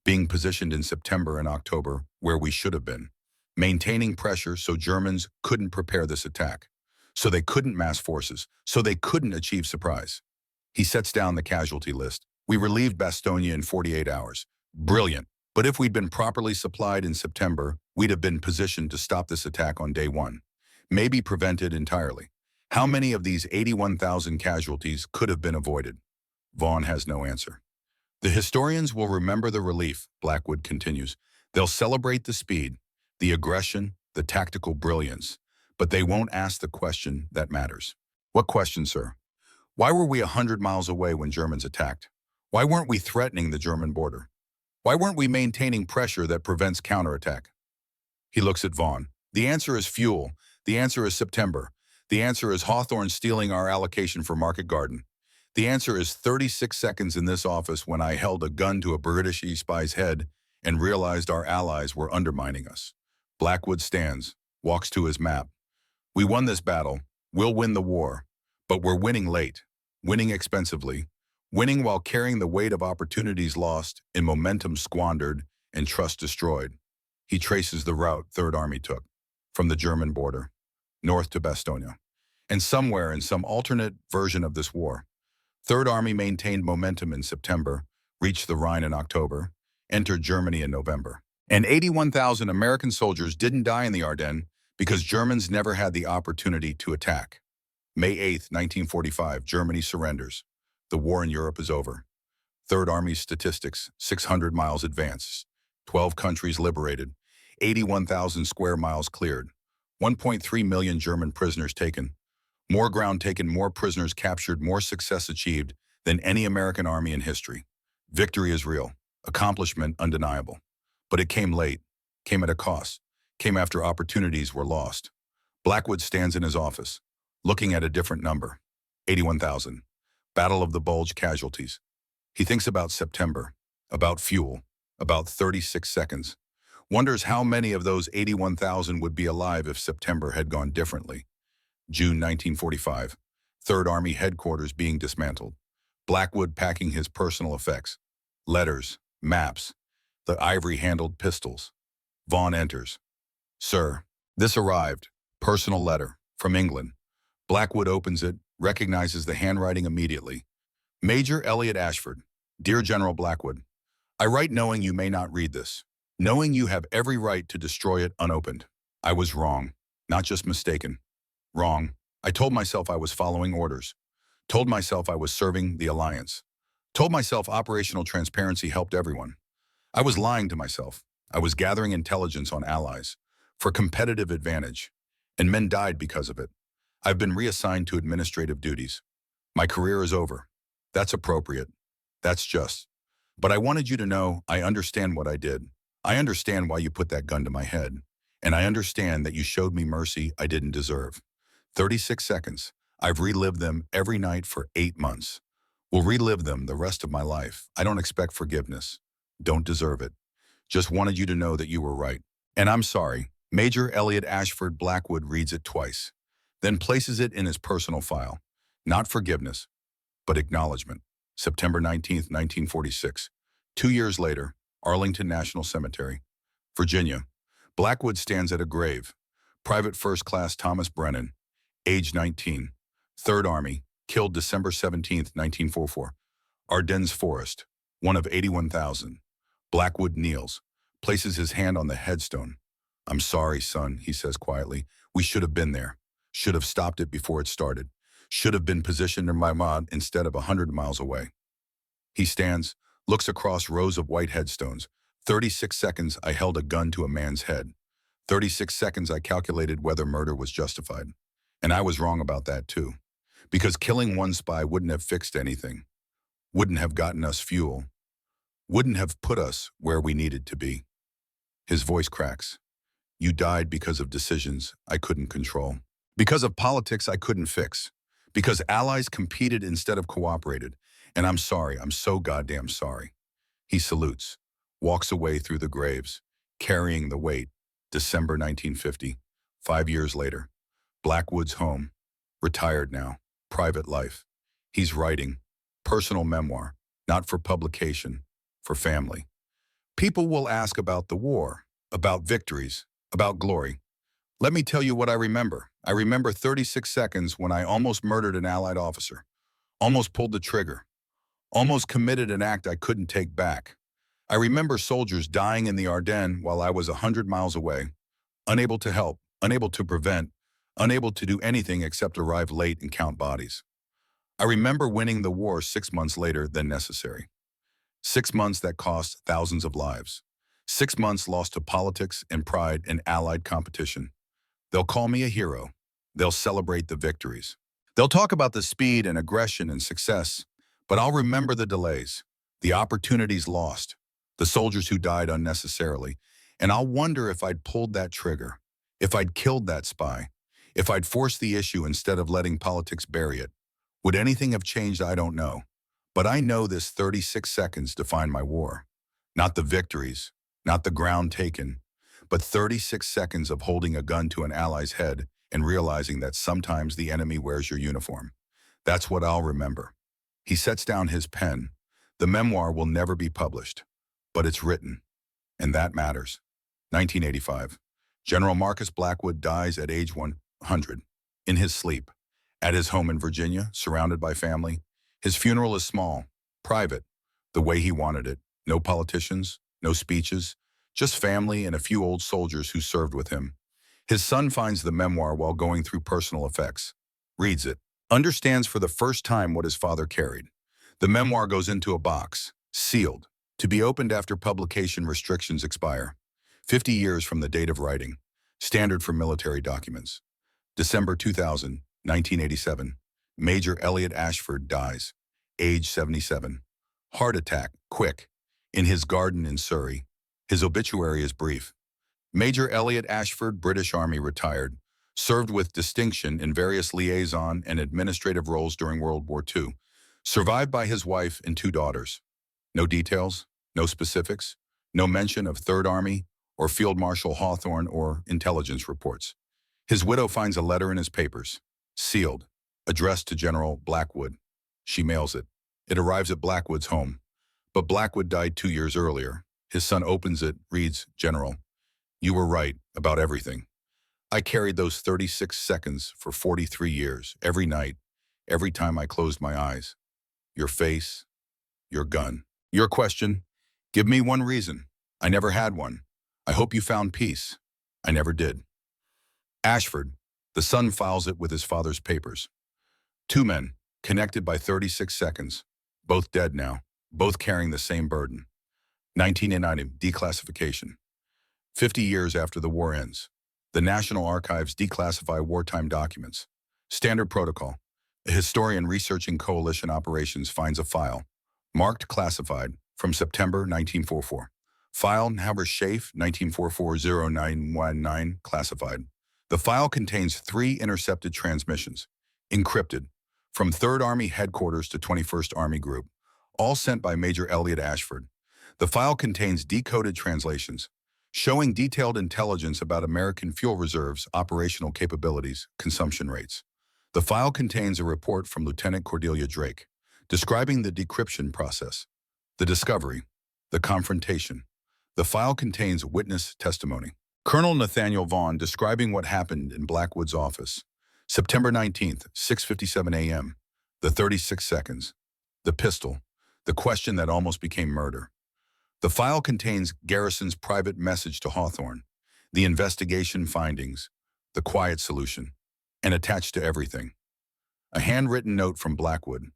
being positioned in September and October where we should have been, maintaining pressure so Germans couldn't prepare this attack, so they couldn't mass forces, so they couldn't achieve surprise." He sets down the casualty list. "We relieved Bastogne in 48 hours. Brilliant. But if we'd been properly supplied in September, we'd have been positioned to stop this attack on day one, maybe prevent it entirely. How many of these 81,000 casualties could have been avoided?" Vaughn has no answer. "The historians will remember the relief," Blackwood continues. "They'll celebrate the speed, the aggression, the tactical brilliance, but they won't ask the question that matters." "What question, sir?" "Why were we 100 miles away when Germans attacked? Why weren't we threatening the German border? Why weren't we maintaining pressure that prevents counterattack?" He looks at Vaughn. "The answer is fuel. The answer is September. The answer is Hawthorne stealing our allocation for Market Garden. The answer is 36 seconds in this office when I held a gun to a British spy's head and realized our allies were undermining us." Blackwood stands, walks to his map. "We won this battle. We'll win the war. But we're winning late, winning expensively, winning while carrying the weight of opportunities lost and momentum squandered and trust destroyed." He traces the route Third Army took, from the German border, north to Bastogne. And somewhere in some alternate version of this war, Third Army maintained momentum in September, reached the Rhine in October, entered Germany in November. And 81,000 American soldiers didn't die in the Ardennes because Germans never had the opportunity to attack. May 8, 1945, Germany surrenders. The war in Europe is over. Third Army's statistics: 600 miles advance, 12 countries liberated, 81,000 square miles cleared, 1.3 million German prisoners taken, more ground taken, more prisoners captured, more success achieved than any American army in history. Victory is real, accomplishment undeniable. But it came late, came at a cost, came after opportunities were lost. Blackwood stands in his office, looking at a different number: 81,000. Battle of the Bulge casualties. He thinks about September, about fuel, about 36 seconds. Wonders how many of those 81,000 would be alive if September had gone differently. June 1945. Third Army headquarters being dismantled. Blackwood packing his personal effects. Letters, maps, the ivory-handled pistols. Vaughn enters. "Sir, this arrived. Personal letter, from England." Blackwood opens it, recognizes the handwriting immediately. "Major Elliot Ashford. Dear General Blackwood, I write knowing you may not read this, knowing you have every right to destroy it unopened. I was wrong, not just mistaken. Wrong. I told myself I was following orders, told myself I was serving the Alliance, told myself operational transparency helped everyone. I was lying to myself. I was gathering intelligence on allies for competitive advantage, and men died because of it. I've been reassigned to administrative duties. My career is over. That's appropriate. That's just. But I wanted you to know I understand what I did. I understand why you put that gun to my head. And I understand that you showed me mercy I didn't deserve. 36 seconds. I've relived them every night for 8 months. Will relive them the rest of my life. I don't expect forgiveness. Don't deserve it. Just wanted you to know that you were right. And I'm sorry. Major Elliot Ashford Blackwood reads it twice, then places it in his personal file. Not forgiveness, but acknowledgement. September 19th, 1946. 2 years later, Arlington National Cemetery, Virginia. Blackwood stands at a grave. Private First Class Thomas Brennan, age 19, 3rd Army, killed December 17th, 1944. Ardennes Forest, one of 81,000. Blackwood kneels, places his hand on the headstone. I'm sorry, son, he says quietly. We should have been there. Should have stopped it before it started. Should have been positioned in my mod instead of 100 miles away. He stands, looks across rows of white headstones. 36 seconds I held a gun to a man's head. 36 seconds I calculated whether murder was justified. And I was wrong about that too. Because killing one spy wouldn't have fixed anything. Wouldn't have gotten us fuel. Wouldn't have put us where we needed to be. His voice cracks. You died because of decisions I couldn't control. Because of politics I couldn't fix. Because allies competed instead of cooperated. And I'm sorry, I'm so goddamn sorry. He salutes, walks away through the graves, carrying the weight. December 1950, 5 years later. Blackwood's home, retired now, private life. He's writing, personal memoir, not for publication, for family. People will ask about the war, about victories, about glory. Let me tell you what I remember. I remember 36 seconds when I almost murdered an Allied officer, almost pulled the trigger, almost committed an act I couldn't take back. I remember soldiers dying in the Ardennes while I was 100 miles away, unable to help, unable to prevent, unable to do anything except arrive late and count bodies. I remember winning the war 6 months later than necessary. 6 months that cost thousands of lives. 6 months lost to politics and pride and Allied competition. They'll call me a hero. They'll celebrate the victories. They'll talk about the speed and aggression and success, but I'll remember the delays, the opportunities lost, the soldiers who died unnecessarily, and I'll wonder if I'd pulled that trigger, if I'd killed that spy, if I'd forced the issue instead of letting politics bury it. Would anything have changed? I don't know. But I know this 36 seconds defined my war. Not the victories, not the ground taken, but 36 seconds of holding a gun to an ally's head and realizing that sometimes the enemy wears your uniform. That's what I'll remember. He sets down his pen. The memoir will never be published, but it's written, and that matters. 1985. General Marcus Blackwood dies at age 100, in his sleep, at his home in Virginia, surrounded by family. His funeral is small, private, the way he wanted it. No politicians, no speeches, just family and a few old soldiers who served with him. His son finds the memoir while going through personal effects, reads it, understands for the first time what his father carried. The memoir goes into a box, sealed, to be opened after publication restrictions expire. 50 years from the date of writing, standard for military documents. December 2000, 1987, Major Elliot Ashford dies, age 77. Heart attack, quick, in his garden in Surrey. His obituary is brief. Major Elliot Ashford, British Army, retired, served with distinction in various liaison and administrative roles during World War II, survived by his wife and 2 daughters. No details, no specifics, no mention of 3rd Army or Field Marshal Hawthorne or intelligence reports. His widow finds a letter in his papers, sealed, addressed to General Blackwood. She mails it. It arrives at Blackwood's home. But Blackwood died 2 years earlier. His son opens it, reads, General, you were right about everything. I carried those 36 seconds for 43 years, every night, every time I closed my eyes. Your face, your gun. Your question, Give me one reason. I never had one. I hope you found peace. I never did. Ashford. The son files it with his father's papers. Two men, connected by 36 seconds. Both dead now. Both carrying the same burden. 1990, declassification. 50 years after the war ends. The National Archives declassify wartime documents. Standard protocol. A historian researching coalition operations finds a file, marked classified, from September 1944. File number SHAFE 1944-0919, classified. The file contains 3 intercepted transmissions, encrypted, from 3rd Army Headquarters to 21st Army Group, all sent by Major Elliot Ashford. The file contains decoded translations, showing detailed intelligence about American fuel reserves, operational capabilities, consumption rates. The file contains a report from Lieutenant Cordelia Drake, describing the decryption process, the discovery, the confrontation. The file contains witness testimony. Colonel Nathaniel Vaughn describing what happened in Blackwood's office. September 19th, 6:57 a.m. The 36 seconds. The pistol. The question that almost became murder. The file contains Garrison's private message to Hawthorne, the investigation findings, the quiet solution, and attached to everything. A handwritten note from Blackwood.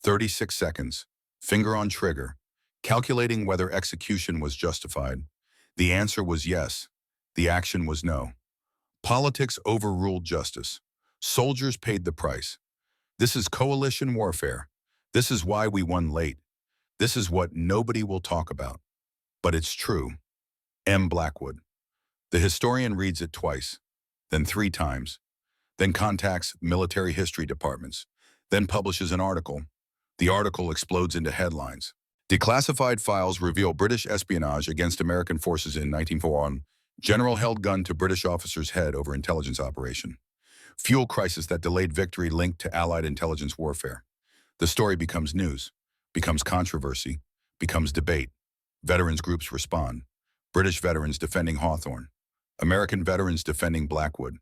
36 seconds. Finger on trigger. Calculating whether execution was justified. The answer was yes. The action was no. Politics overruled justice. Soldiers paid the price. This is coalition warfare. This is why we won late. This is what nobody will talk about. But it's true. M. Blackwood. The historian reads it twice, then 3 times, then contacts military history departments, then publishes an article. The article explodes into headlines. Declassified files reveal British espionage against American forces in 1941. General held gun to British officer's head over intelligence operation. Fuel crisis that delayed victory linked to Allied intelligence warfare. The story becomes news, becomes controversy, becomes debate. Veterans groups respond. British veterans defending Hawthorne. American veterans defending Blackwood.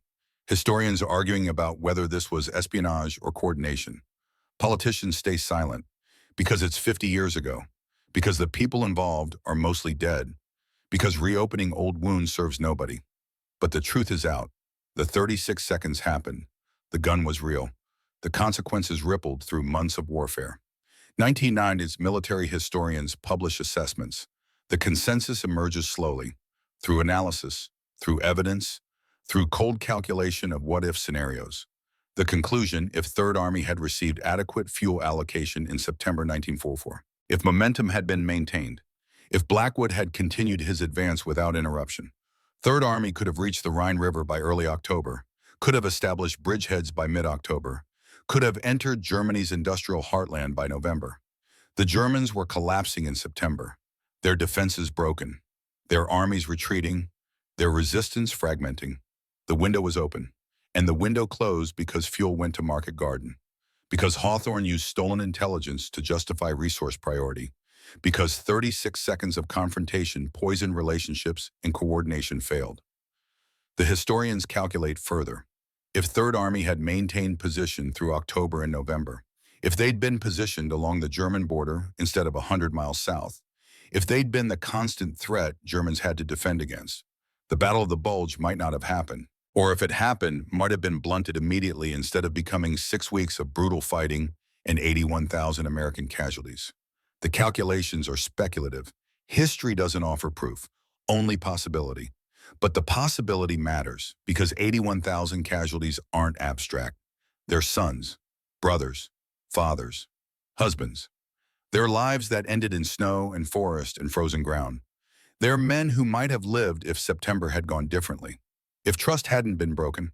Historians arguing about whether this was espionage or coordination. Politicians stay silent because it's 50 years ago, because the people involved are mostly dead, because reopening old wounds serves nobody. But the truth is out. The 36 seconds happened. The gun was real. The consequences rippled through months of warfare. 1990s military historians publish assessments. The consensus emerges slowly, through analysis, through evidence, through cold calculation of what-if scenarios. The conclusion: if 3rd Army had received adequate fuel allocation in September 1944, if momentum had been maintained, if Blackwood had continued his advance without interruption, 3rd Army could have reached the Rhine River by early October, could have established bridgeheads by mid-October, could have entered Germany's industrial heartland by November. The Germans were collapsing in September, their defenses broken, their armies retreating, their resistance fragmenting. The window was open, and the window closed because fuel went to Market Garden, because Hawthorne used stolen intelligence to justify resource priority, because 36 seconds of confrontation poisoned relationships and coordination failed. The historians calculate further. If 3rd Army had maintained position through October and November, if they'd been positioned along the German border instead of 100 miles south, if they'd been the constant threat Germans had to defend against, the Battle of the Bulge might not have happened. Or if it happened, might have been blunted immediately instead of becoming 6 weeks of brutal fighting and 81,000 American casualties. The calculations are speculative. History doesn't offer proof, only possibility. But the possibility matters because 81,000 casualties aren't abstract. They're sons, brothers, fathers, husbands. They're lives that ended in snow and forest and frozen ground. They're men who might have lived if September had gone differently, if trust hadn't been broken,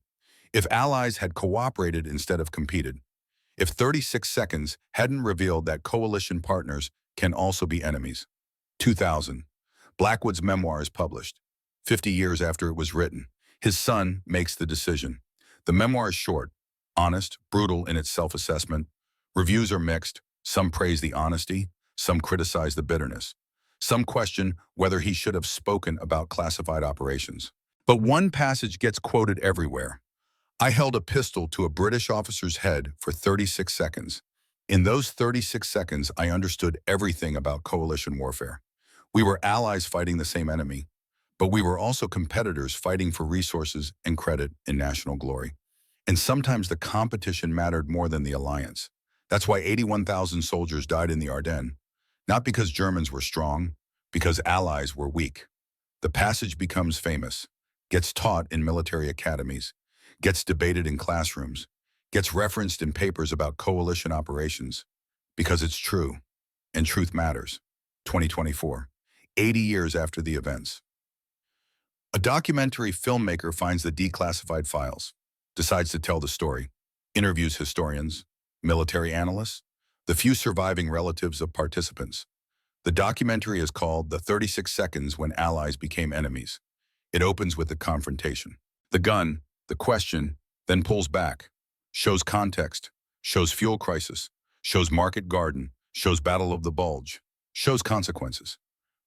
if allies had cooperated instead of competed, if 36 seconds hadn't revealed that coalition partners can also be enemies. 2000. Blackwood's memoir is published. 50 years after it was written, his son makes the decision. The memoir is short, honest, brutal in its self-assessment. Reviews are mixed. Some praise the honesty, some criticize the bitterness. Some question whether he should have spoken about classified operations. But one passage gets quoted everywhere. I held a pistol to a British officer's head for 36 seconds. In those 36 seconds, I understood everything about coalition warfare. We were allies fighting the same enemy, but we were also competitors fighting for resources and credit and national glory. And sometimes the competition mattered more than the alliance. That's why 81,000 soldiers died in the Ardennes, not because Germans were strong, because allies were weak. The passage becomes famous, gets taught in military academies, gets debated in classrooms, gets referenced in papers about coalition operations, because it's true, and truth matters. 2024, 80 years after the events. A documentary filmmaker finds the declassified files, decides to tell the story, interviews historians, military analysts, the few surviving relatives of participants. The documentary is called The 36 Seconds When Allies Became Enemies. It opens with the confrontation. The gun, the question, then pulls back, shows context, shows fuel crisis, shows market garden, shows battle of the bulge, shows consequences.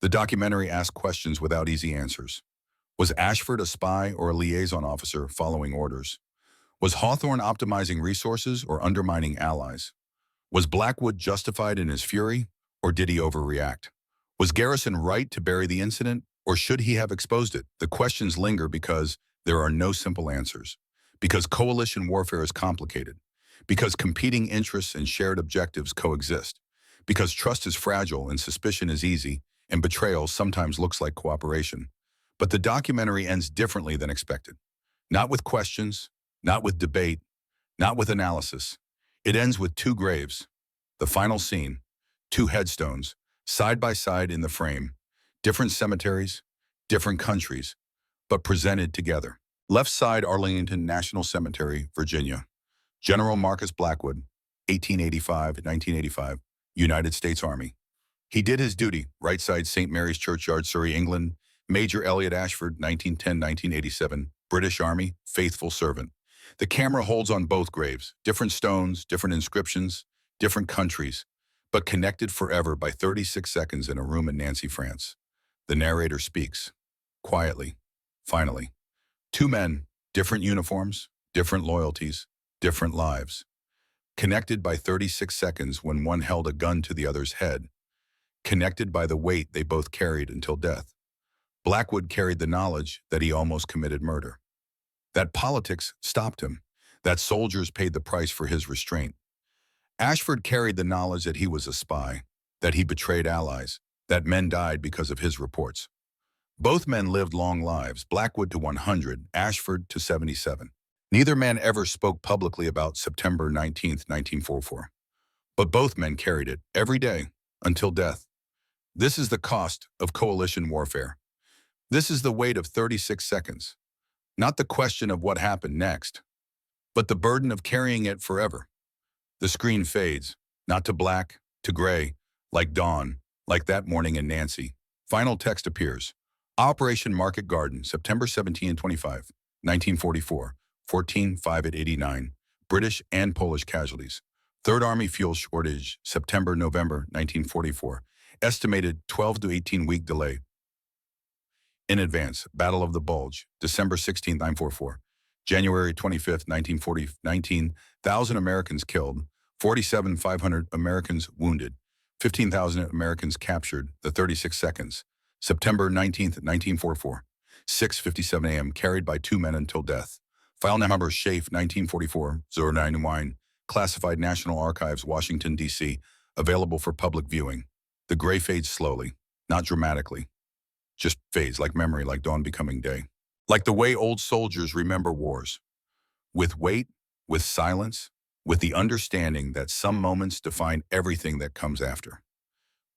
The documentary asks questions without easy answers. Was Ashford a spy or a liaison officer following orders? Was Hawthorne optimizing resources or undermining allies? Was Blackwood justified in his fury, or did he overreact? Was Garrison right to bury the incident, or should he have exposed it? The questions linger because there are no simple answers, because coalition warfare is complicated, because competing interests and shared objectives coexist, because trust is fragile and suspicion is easy, and betrayal sometimes looks like cooperation. But the documentary ends differently than expected. Not with questions, not with debate, not with analysis. It ends with two graves, the final scene, two headstones, side by side in the frame, different cemeteries, different countries, but presented together. Left side, Arlington National Cemetery, Virginia. General Marcus Blackwood, 1885-1985, United States Army. He did his duty, right side, St. Mary's Churchyard, Surrey, England. Major Elliot Ashford, 1910-1987, British Army, faithful servant. The camera holds on both graves, different stones, different inscriptions, different countries, but connected forever by 36 seconds in a room in Nancy, France. The narrator speaks, quietly, finally. Two men, different uniforms, different loyalties, different lives. Connected by 36 seconds when one held a gun to the other's head. Connected by the weight they both carried until death. Blackwood carried the knowledge that he almost committed murder. That politics stopped him. That soldiers paid the price for his restraint. Ashford carried the knowledge that he was a spy, that he betrayed allies, that men died because of his reports. Both men lived long lives, Blackwood to 100, Ashford to 77. Neither man ever spoke publicly about September 19th, 1944. But both men carried it every day until death. This is the cost of coalition warfare. This is the weight of 36 seconds. Not the question of what happened next, but the burden of carrying it forever. The screen fades, not to black, to gray, like dawn, like that morning in Nancy. Final text appears. Operation Market Garden, September 17 and 25, 1944, 14/5/89, British and Polish casualties. Third Army fuel shortage, September-November 1944, estimated 12 to 18-week delay. In advance, Battle of the Bulge, December 16, 1944. January 25, 1940, 19,000 Americans killed, 47,500 Americans wounded, 15,000 Americans captured, the 36 seconds. September 19, 1944, 6:57 a.m., carried by two men until death. File number Schaeff, 1944, 091, classified National Archives, Washington, D.C., available for public viewing. The gray fades slowly, not dramatically. Just fades like memory, like dawn becoming day. Like the way old soldiers remember wars. With weight, with silence, with the understanding that some moments define everything that comes after.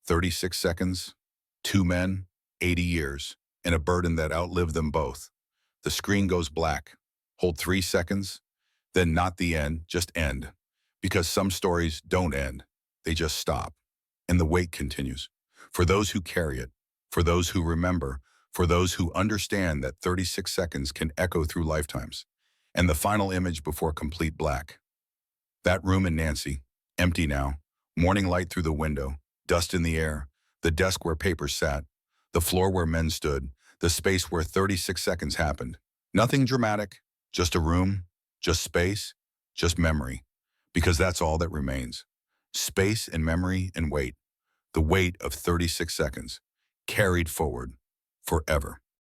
36 seconds, two men, 80 years, and a burden that outlived them both. The screen goes black. Hold 3 seconds, then not the end, just end. Because some stories don't end, they just stop. And the weight continues. For those who carry it, for those who remember, for those who understand that 36 seconds can echo through lifetimes. And the final image before complete black. That room in Nancy, empty now, morning light through the window, dust in the air, the desk where papers sat, the floor where men stood, the space where 36 seconds happened. Nothing dramatic, just a room, just space, just memory. Because that's all that remains. Space and memory and weight. The weight of 36 seconds. carried forward forever.